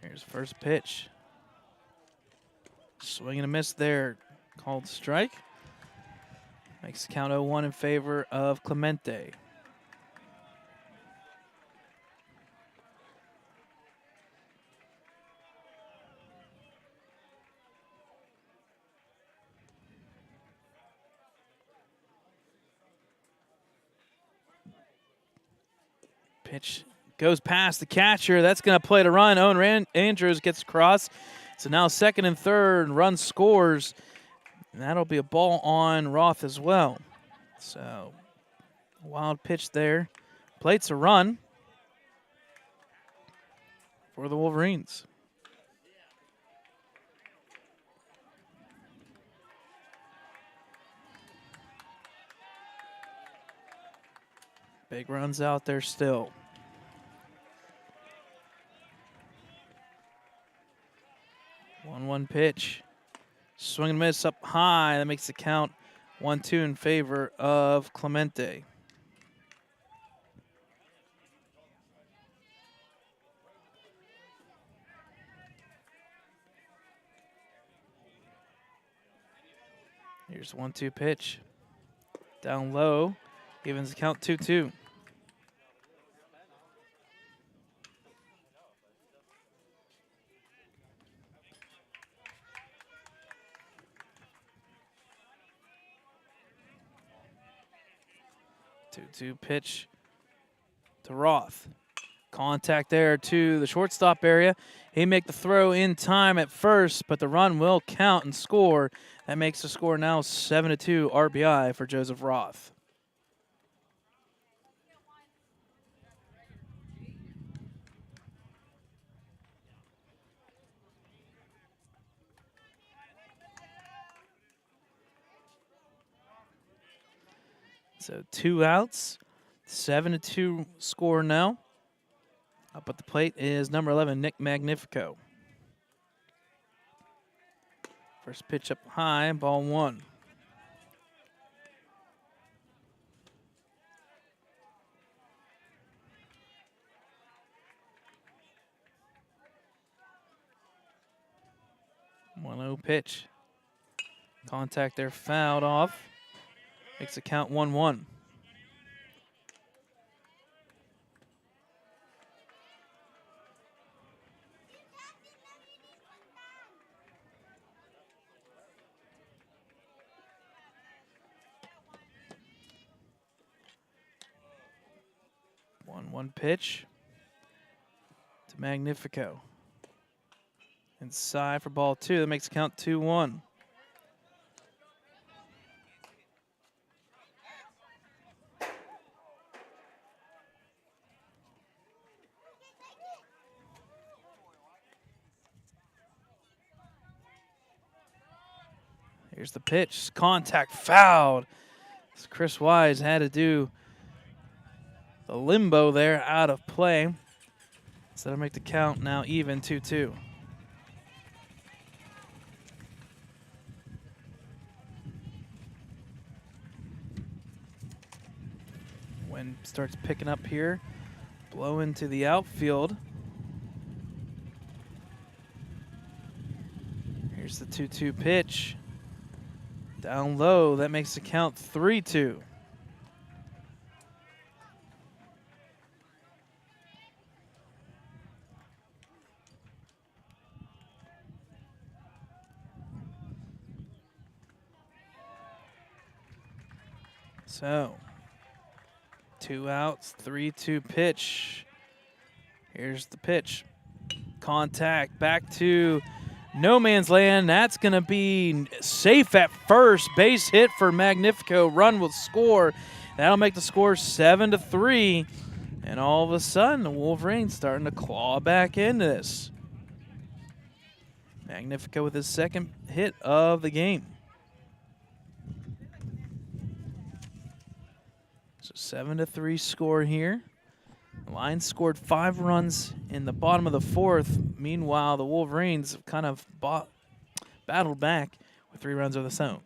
Here's the first pitch. Swing and a miss there, called strike. Makes the count 0-1 in favor of Clemente. Pitch goes past the catcher. That's going to play to run. Owen Andrews gets across. So now second and third, run scores. And that'll be a ball on Roth as well. So wild pitch there. Plates a run for the Wolverines. Big runs out there still. One pitch. Swing and miss up high. That makes the count 1-2 in favor of Clemente. Here's 1-2 pitch. Down low. Evens the count 2-2. Two pitch to Roth. Contact there to the shortstop area. He make the throw in time at first, but the run will count and score. That makes the score now 7-2 RBI for Joseph Roth. So 2 outs, 7-2 score now. Up at the plate is number 11, Nick Magnifico. First pitch up high, ball 1. One-zero pitch. Contact there, fouled off. Makes the count 1-1. One pitch to Magnifico. Inside for ball 2. That makes the count 2-1. Here's the pitch. Contact fouled. Chris Wise had to do the limbo there out of play. So that'll make the count now even 2-2. Wind starts picking up here. Blow into the outfield. Here's the 2-2 pitch. Down low, that makes the count 3-2. So, 2 outs, 3-2 pitch. Here's the pitch. Contact back to no man's land. That's going to be safe at first. Base hit for Magnifico. Run will score. That'll make the score 7-3. And all of a sudden, the Wolverines starting to claw back into this. Magnifico with his second hit of the game. So 7-3 score here. The Lions scored 5 runs in the bottom of the 4th. Meanwhile, the Wolverines have kind of battled back with 3 runs of their own.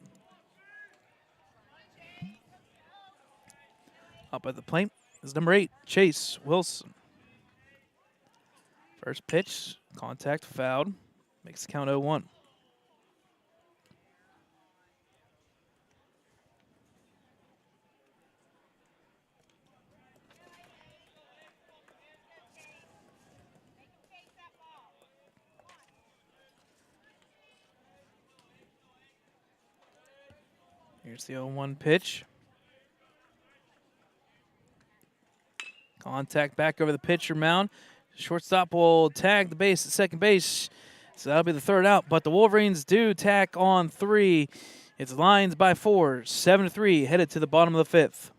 Up at the plate is number 8, Chase Wilson. First pitch, contact fouled. Makes the count 0-1. Here's the 0-1 pitch. Contact back over the pitcher mound. Shortstop will tag the base at second base. So that'll be the third out. But the Wolverines do tack on 3. It's Lions by 4, 7-3, headed to the bottom of the 5th.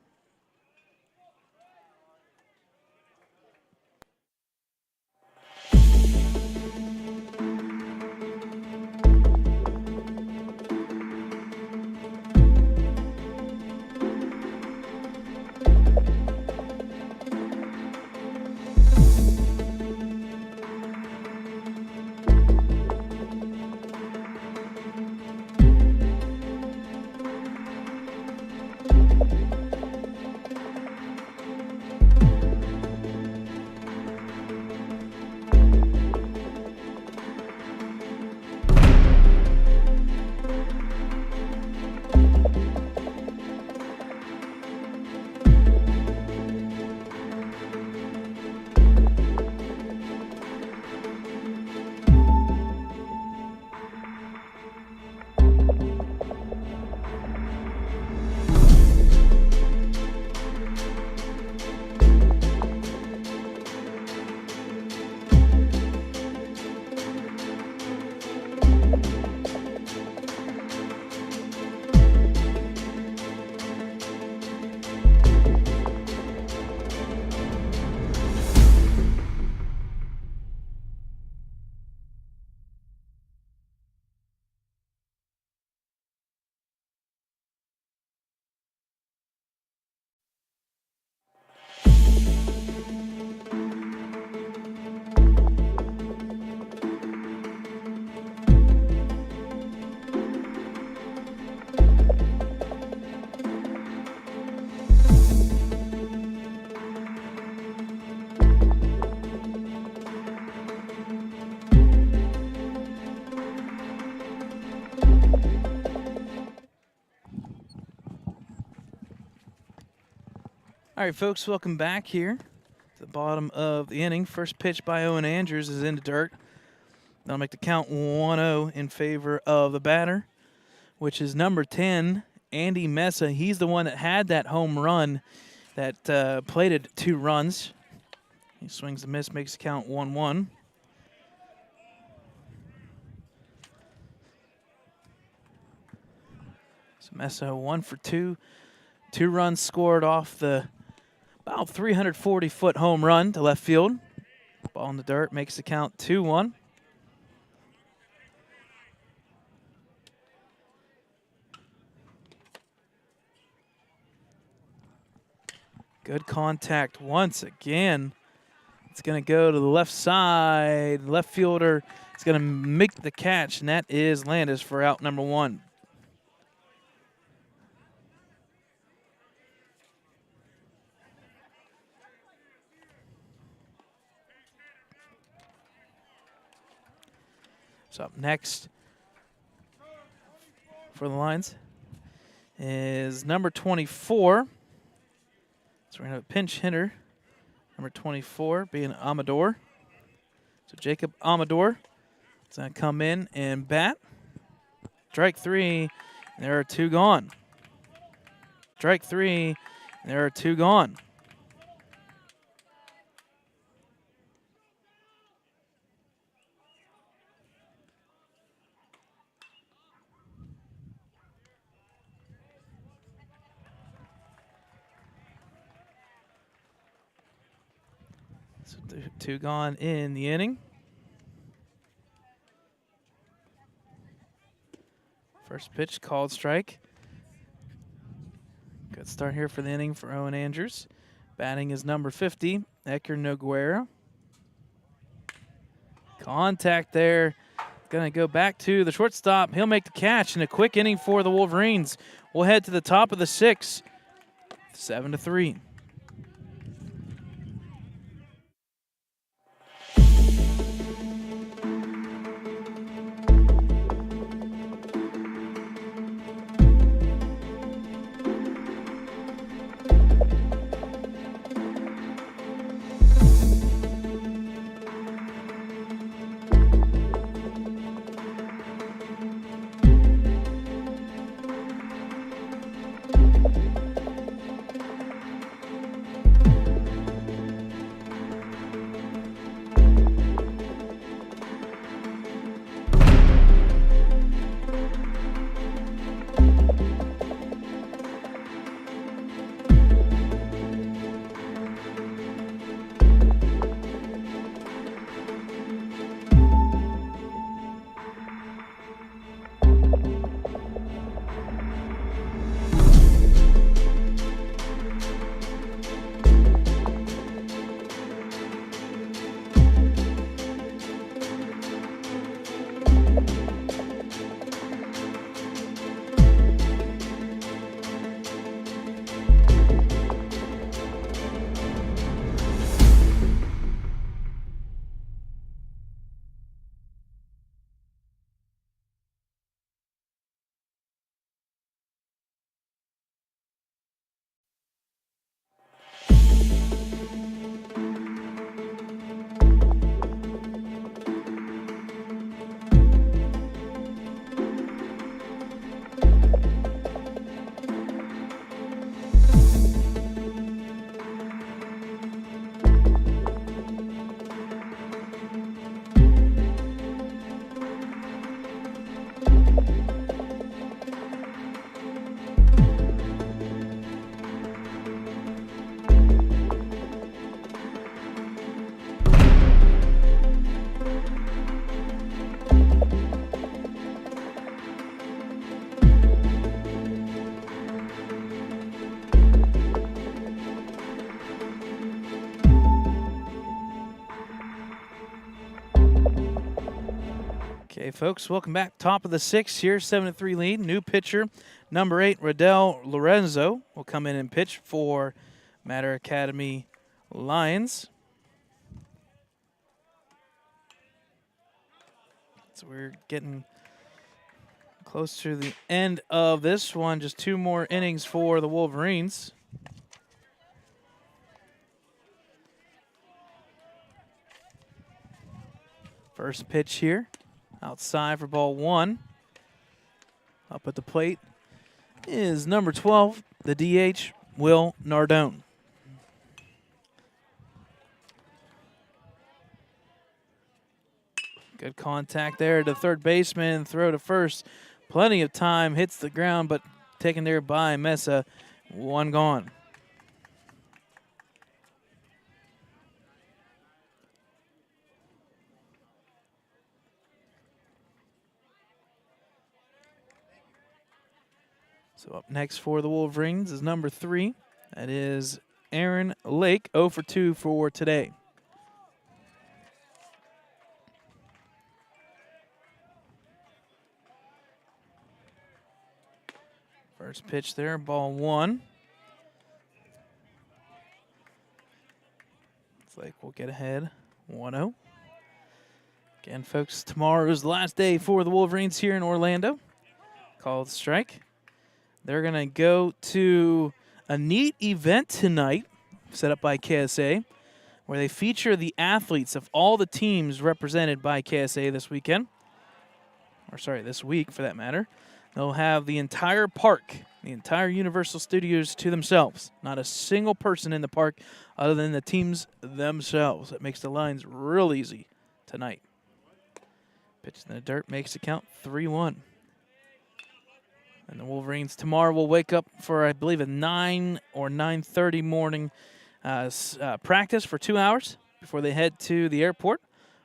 All right, folks, welcome back here to the bottom of the inning. First pitch by Owen Andrews is into dirt. That'll make the count 1-0 in favor of the batter, which is number 10, Andy Mesa. He's the one that had that home run that plated 2 runs. He swings a miss, makes the count 1-1. So Mesa 1 for 2. 2 runs scored off the about 340-foot home run to left field. Ball in the dirt makes the count 2-1. Good contact once again. It's going to go to the left side. Left fielder is going to make the catch, and that is Landis for out number 1. So up next for the Lions is number 24. So we're going to have a pinch hitter, number 24 being Amador. So Jacob Amador is going to come in and bat. Strike 3, and there are 2 gone. Strike 3, and there are 2 gone. So 2 gone in the inning. First pitch called strike. Good start here for the inning for Owen Andrews. Batting is number 50, Eker Noguera. Contact there. Going to go back to the shortstop. He'll make the catch in a quick inning for the Wolverines. We'll head to the top of the 6th, 7-3. folks, welcome back. Top of the 6th here, 7-3 lead. New pitcher, number 8, Radel Lorenzo, will come in and pitch for Mater Academy Lions. So we're getting close to the end of this one. Just 2 more innings for the Wolverines. First pitch here, outside for ball 1. Up at the plate is number 12, the DH, Will Nardone. Good contact there to third baseman, throw to first. Plenty of time, hits the ground, but taken there by Mesa. 1 gone. So up next for the Wolverines is number 3. That is Aaron Lake, 0 for 2 for today. First pitch there, ball 1. It's like we'll get ahead 1-0. Again, folks, tomorrow is the last day for the Wolverines here in Orlando. Called strike. They're going to go to a neat event tonight set up by KSA where they feature the athletes of all the teams represented by KSA this weekend. Or sorry, this week for that matter. They'll have the entire park, the entire Universal Studios to themselves. Not a single person in the park other than the teams themselves. That makes the lines real easy tonight. Pitch in the dirt makes the count 3-1. And the Wolverines tomorrow will wake up for, I believe, a 9 or 9:30 morning practice for 2 hours before they head to the airport.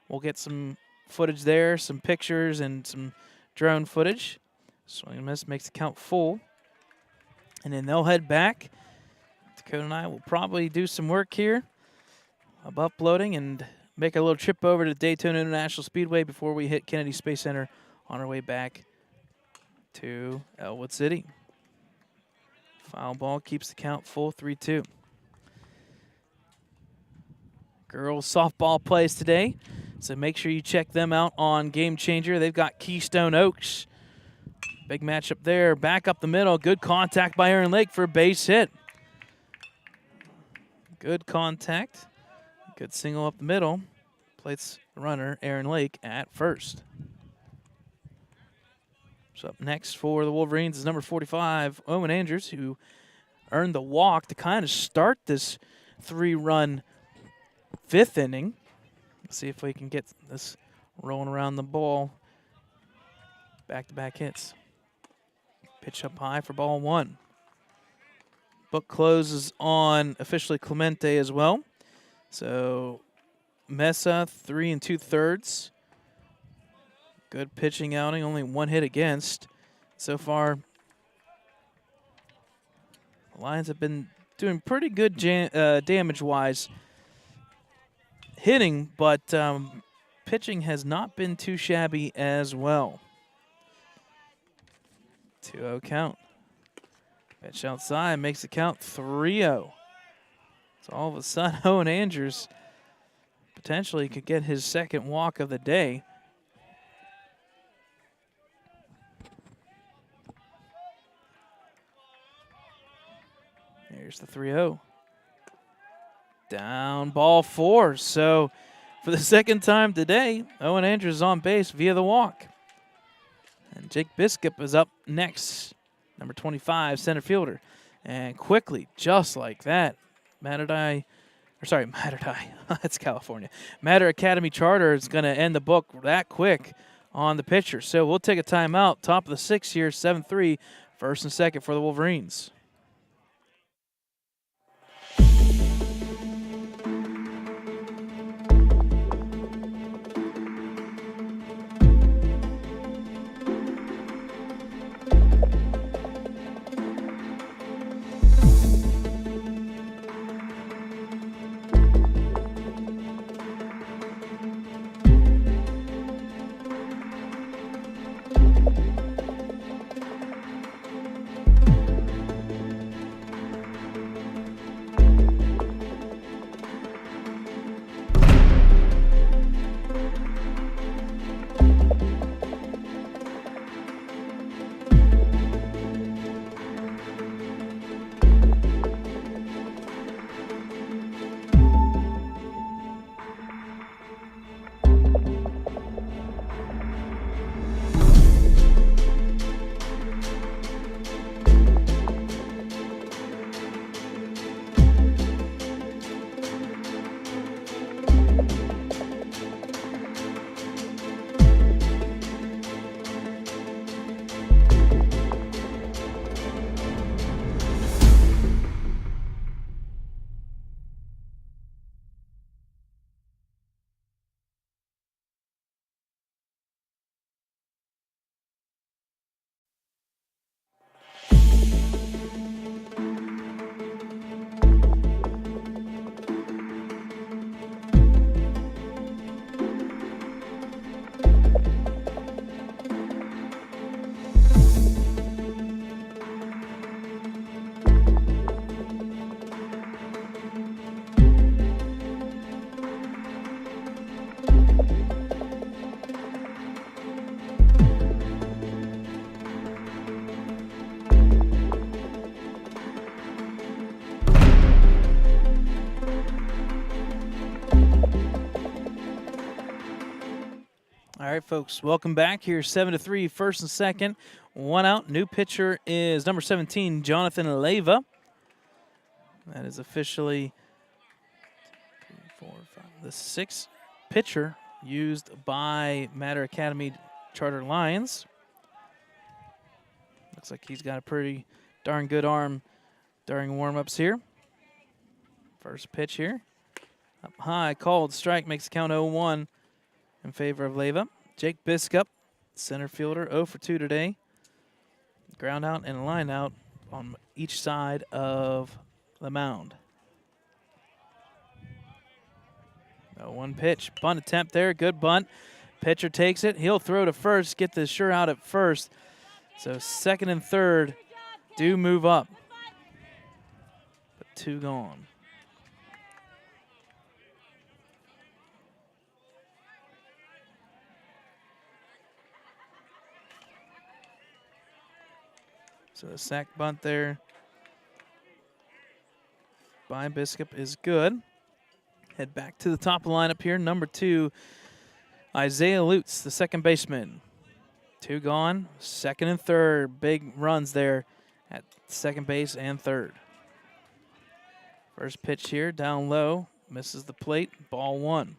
We'll get some footage there, some pictures, and some drone footage. Swing and miss makes the count full. And then they'll head back. Dakota and I will probably do some work here of uploading and make a little trip over to Daytona International Speedway before we hit Kennedy Space Center on our way back to Ellwood City. Foul ball keeps the count full, 3-2. Girls softball plays today, so make sure you check them out on Game Changer. They've got Keystone Oaks. Big matchup there. Back up the middle. Good contact by Aaron Lake for a base hit. Good contact. Good single up the middle. Plates the runner, Aaron Lake, at first. So up next for the Wolverines is number 45, Owen Andrews, who earned the walk to kind of start this 3-run 5th inning. Let's see if we can get this rolling around the ball. Back-to-back hits. Pitch up high for ball 1. Book closes on officially Clemente as well. So Mesa, 3 2/3. Good pitching outing, only 1 hit against. So far, the Lions have been doing pretty good damage-wise hitting, but pitching has not been too shabby as well. 2-0 count. Pitch outside makes the count 3-0. So all of a sudden, Owen Andrews potentially could get his 2nd walk of the day. Here's the 3-0. Down ball 4. So for the 2nd time today, Owen Andrews is on base via the walk. And Jake Biscup is up next, number 25, center fielder. And quickly, just like that, Mater that's California. Mater Academy Charter is going to end the book that quick on the pitcher. So we'll take a timeout. Top of the 6th here, 7-3, 1st and 2nd for the Wolverines. right, folks, welcome back. Here, 7-3, first and second. One out. New pitcher is number 17, Jonathan Leva. That is officially 3, 4, 5, the sixth pitcher used by Matter Academy Charter Lions. Looks like he's got a pretty darn good arm during warm-ups here. First pitch here. Up high, called strike, makes the count 0-1 in favor of Leva. Jake Biscup, center fielder, 0 for 2 today. Ground out and line out on each side of the mound. 0-1 pitch. Bunt attempt there. Good bunt. Pitcher takes it. He'll throw to first, get the sure out at first. So second and third do move up. But 2 gone. So the sack bunt there by Biscup is good. Head back to the top of the lineup here. Number 2, Isaiah Lutz, the second baseman. 2 gone. Second and third. Big runs there at second base and third. First pitch here, down low. Misses the plate. Ball 1.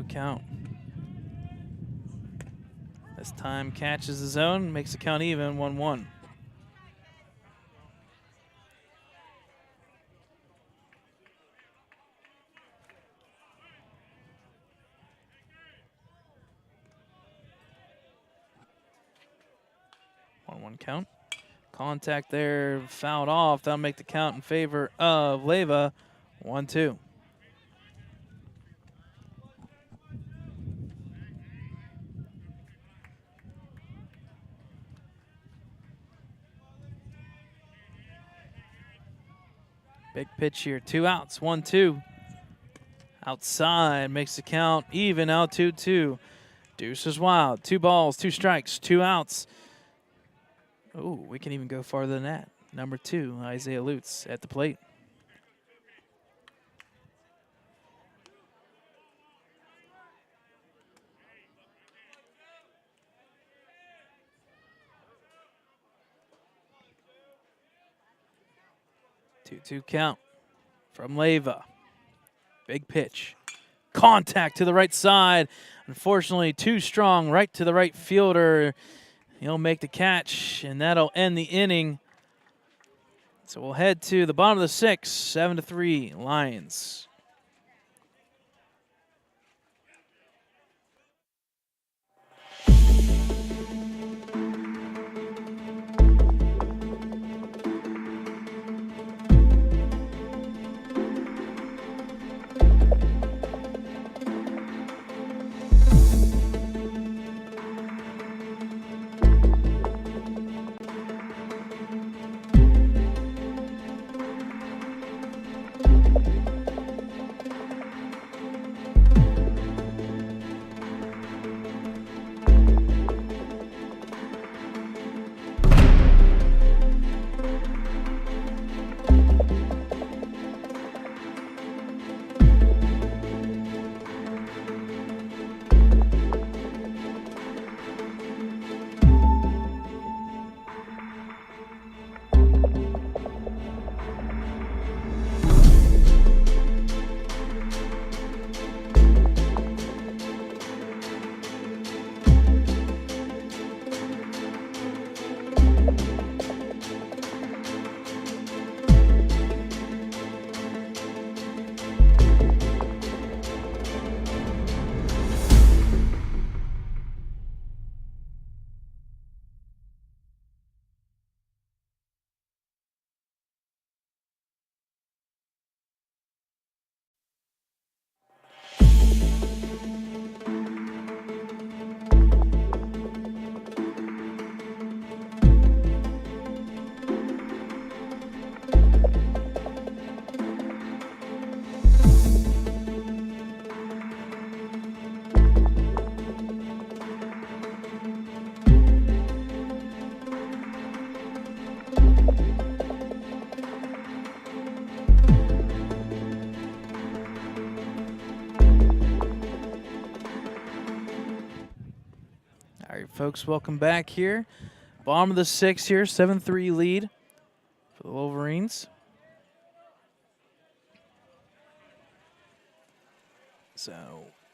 Count. As time catches the zone, makes the count even, 1-1. Count. Contact there, fouled off. That'll make the count in favor of Leva, 1-2. Big pitch here, 2 outs, 1-2. Outside, makes the count even, out 2-2. Deuce is wild, 2 balls, 2 strikes, 2 outs. Oh, we can even go farther than that. Number 2, Isaiah Lutz at the plate. Two count from Leva. Big pitch. Contact to the right side. Unfortunately, too strong right to the right fielder. He'll make the catch, and that'll end the inning. So we'll head to the bottom of the 6th, 7-3 Lions. folks, welcome back here. Bottom of the 6th here, 7-3 lead for the Wolverines. So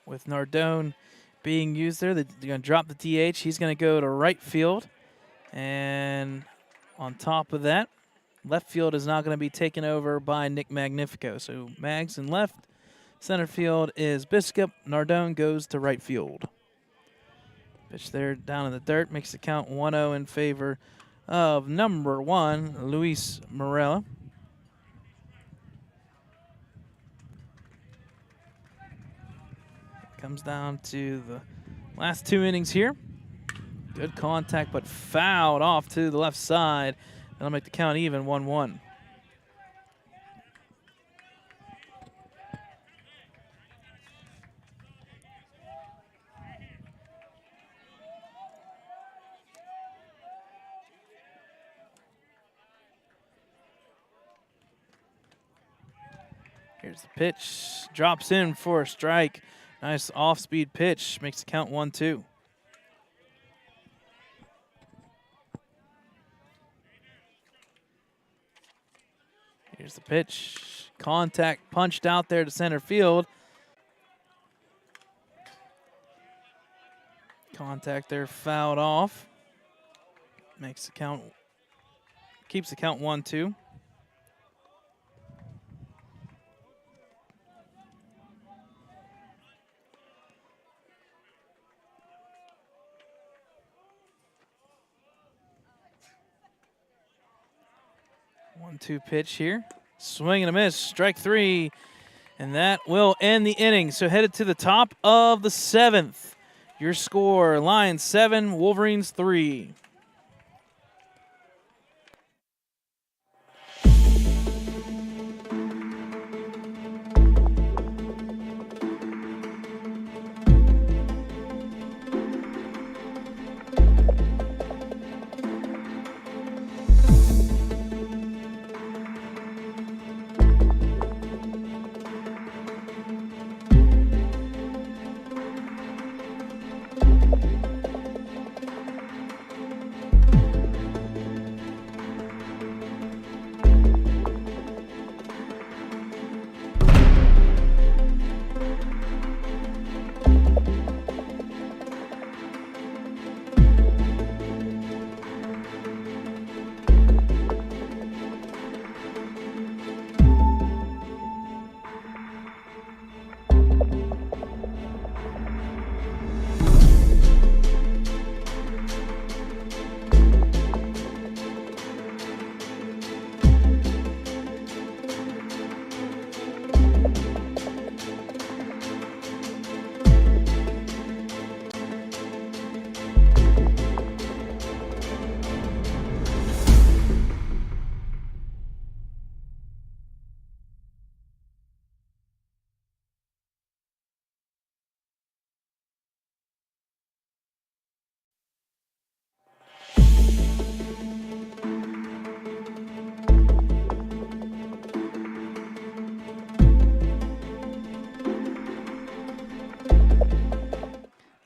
with Nardone being used there, they're going to drop the DH. He's going to go to right field. And on top of that, left field is now going to be taken over by Nick Magnifico. So Mags in left. Center field is Biscup. Nardone goes to right field. Pitch there down in the dirt. Makes the count 1-0 in favor of number 1, Luis Morella. Comes down to the last 2 innings here. Good contact, but fouled off to the left side. That'll make the count even, 1-1. Here's the pitch. Drops in for a strike. Nice off-speed pitch. Makes the count 1-2. Here's the pitch. Contact punched out there to center field. Contact there fouled off. Makes the count, keeps the count 1-2. One-two pitch here. Swing and a miss. Strike 3. And that will end the inning. So headed to the top of the 7th. Your score, Lions 7, Wolverines 3.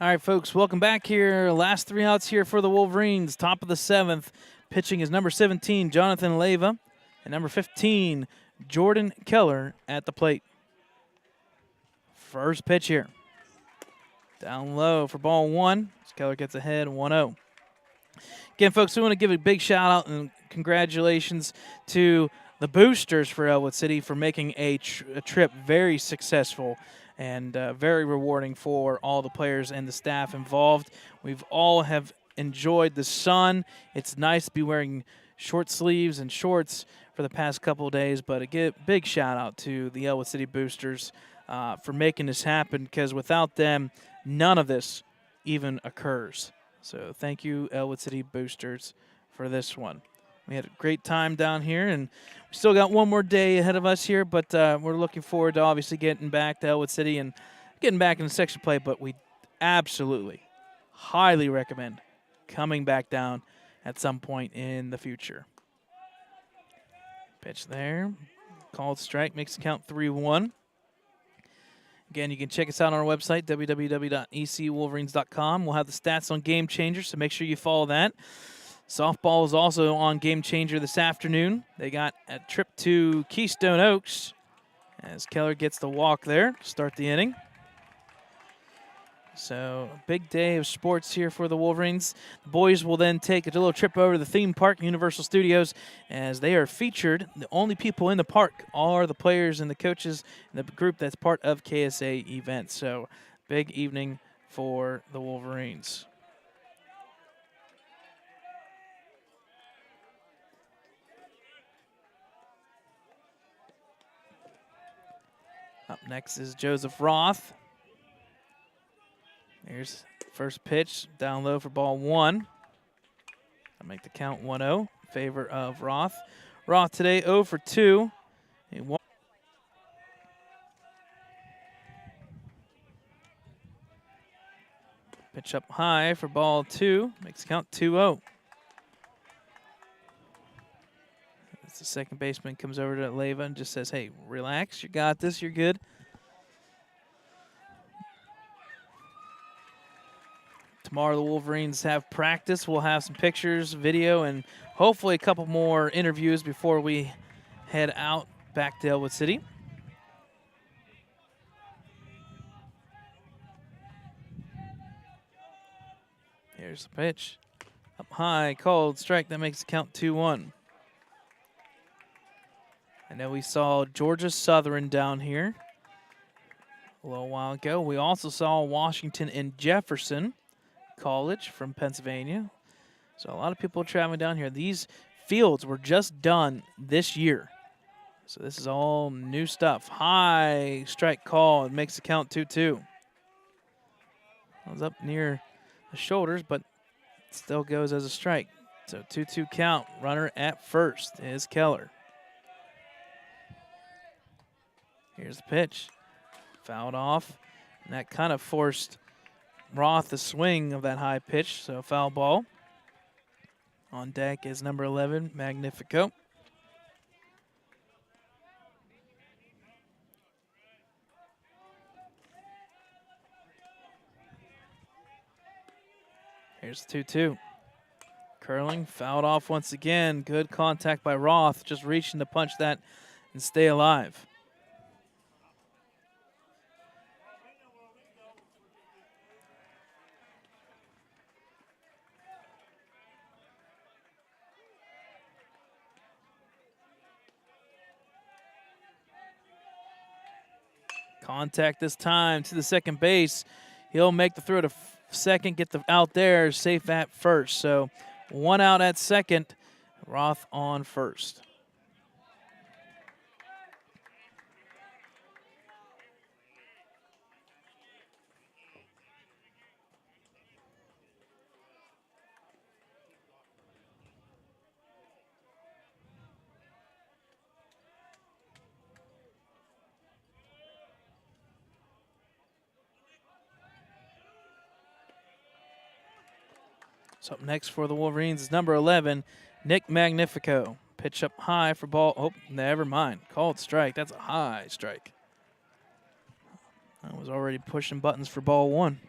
All right, folks, welcome back here. Last 3 outs here for the Wolverines. Top of the 7th. Pitching is number 17, Jonathan Leyva, and number 15, Jordan Keller at the plate. First pitch here. Down low for ball 1. Keller gets ahead 1-0. Again, folks, we want to give a big shout out and congratulations to the boosters for Ellwood City for making a trip very successful and very rewarding for all the players and the staff involved. We've all have enjoyed the sun. It's nice to be wearing short sleeves and shorts for the past couple of days, but a big shout out to the Ellwood City boosters for making this happen, because without them, none of this even occurs. So thank you, Ellwood City boosters, for this one. We had a great time down here, and we still got one more day ahead of us here, but we're looking forward to obviously getting back to Ellwood City and getting back into section play, but we absolutely, highly recommend coming back down at some point in the future. Pitch there. Called strike, makes the count 3-1. Again, you can check us out on our website, www.ecwolverines.com. We'll have the stats on Game Changer, so make sure you follow that. Softball is also on Game Changer this afternoon. They got a trip to Keystone Oaks as Keller gets the walk there to start the inning. So, a big day of sports here for the Wolverines. The boys will then take a little trip over to the theme park, Universal Studios, as they are featured. The only people in the park are the players and the coaches and the group that's part of KSA events. So, big evening for the Wolverines. Up next is Joseph Roth. Here's first pitch, down low for ball 1. I'll make the count 1-0 in favor of Roth. Roth today 0 for 2. Pitch up high for ball 2, makes the count 2-0. As the second baseman comes over to Leyva and just says, hey, relax, you got this, you're good. Tomorrow the Wolverines have practice. We'll have some pictures, video, and hopefully a couple more interviews before we head out back to Ellwood City. Here's the pitch. Up high, called strike. That makes the count 2-1. I know we saw Georgia Southern down here a little while ago. We also saw Washington and Jefferson College from Pennsylvania. So a lot of people traveling down here. These fields were just done this year. So this is all new stuff. High strike call. It makes the count 2-2. I was up near the shoulders, but it still goes as a strike. So 2-2 count. Runner at first is Keller. Here's the pitch. Fouled off. And that kind of forced Roth the swing of that high pitch, so foul ball. On deck is number 11, Magnifico. Here's 2-2. Curling, fouled off once again. Good contact by Roth, just reaching to punch that and stay alive. Contact this time to the second base. He'll make the throw to second, get the out there, safe at first. So 1 out at second, Roth on first. So up next for the Wolverines is number 11, Nick Magnifico. Pitch up high for ball. Oh, never mind. Called strike. That's a high strike. I was already pushing buttons for ball 1.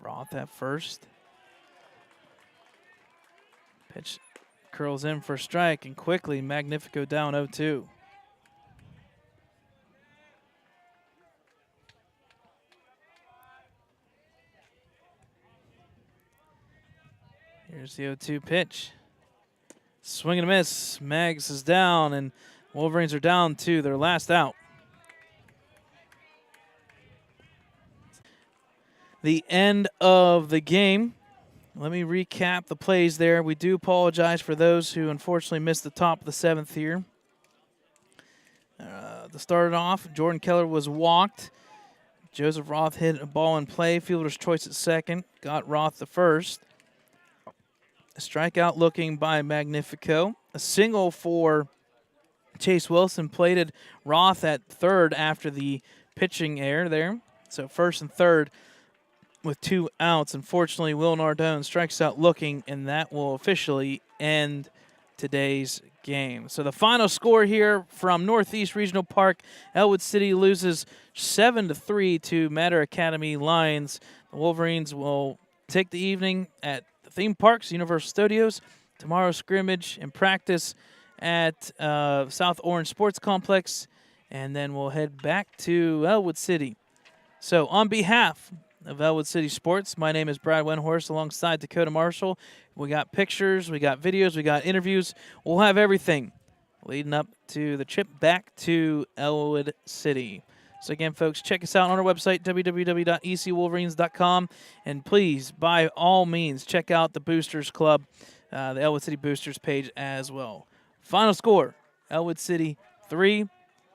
Roth at first. Pitch curls in for a strike, and quickly Magnifico down 0-2. Here's the 0-2 pitch. Swing and a miss. Mags is down, and Wolverines are down to their last out. The end of the game. Let me recap the plays there. We do apologize for those who unfortunately missed the top of the 7th here. To start it off, Jordan Keller was walked. Joseph Roth hit a ball in play. Fielder's choice at second. Got Roth the first. A strikeout looking by Magnifico. A single for Chase Wilson. Plated Roth at third after the pitching error there. So first and third with 2 outs. Unfortunately, Will Nardone strikes out looking, and that will officially end today's game. So the final score here from Northeast Regional Park, Ellwood City loses 7-3 to Matter Academy Lions. The Wolverines will take the evening at the theme parks, Universal Studios. Tomorrow scrimmage and practice at South Orange Sports Complex, and then we'll head back to Ellwood City. So on behalf of Ellwood City Sports, my name is Brad Wenhorst alongside Dakota Marshall. We got pictures, we got videos, we got interviews. We'll have everything leading up to the trip back to Ellwood City. So again, folks, check us out on our website, www.ecwolverines.com. And please, by all means, check out the Boosters Club, the Ellwood City Boosters page as well. Final score, Ellwood City 3,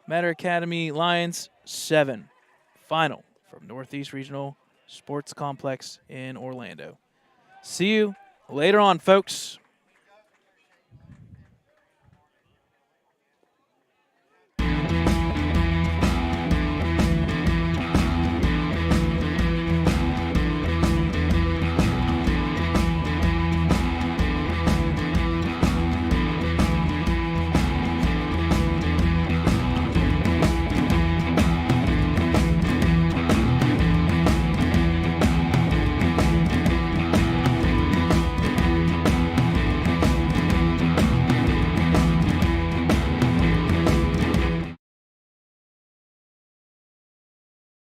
Matter Academy Lions 7. Final from Northeast Regional Sports Complex in Orlando. See you later on, folks.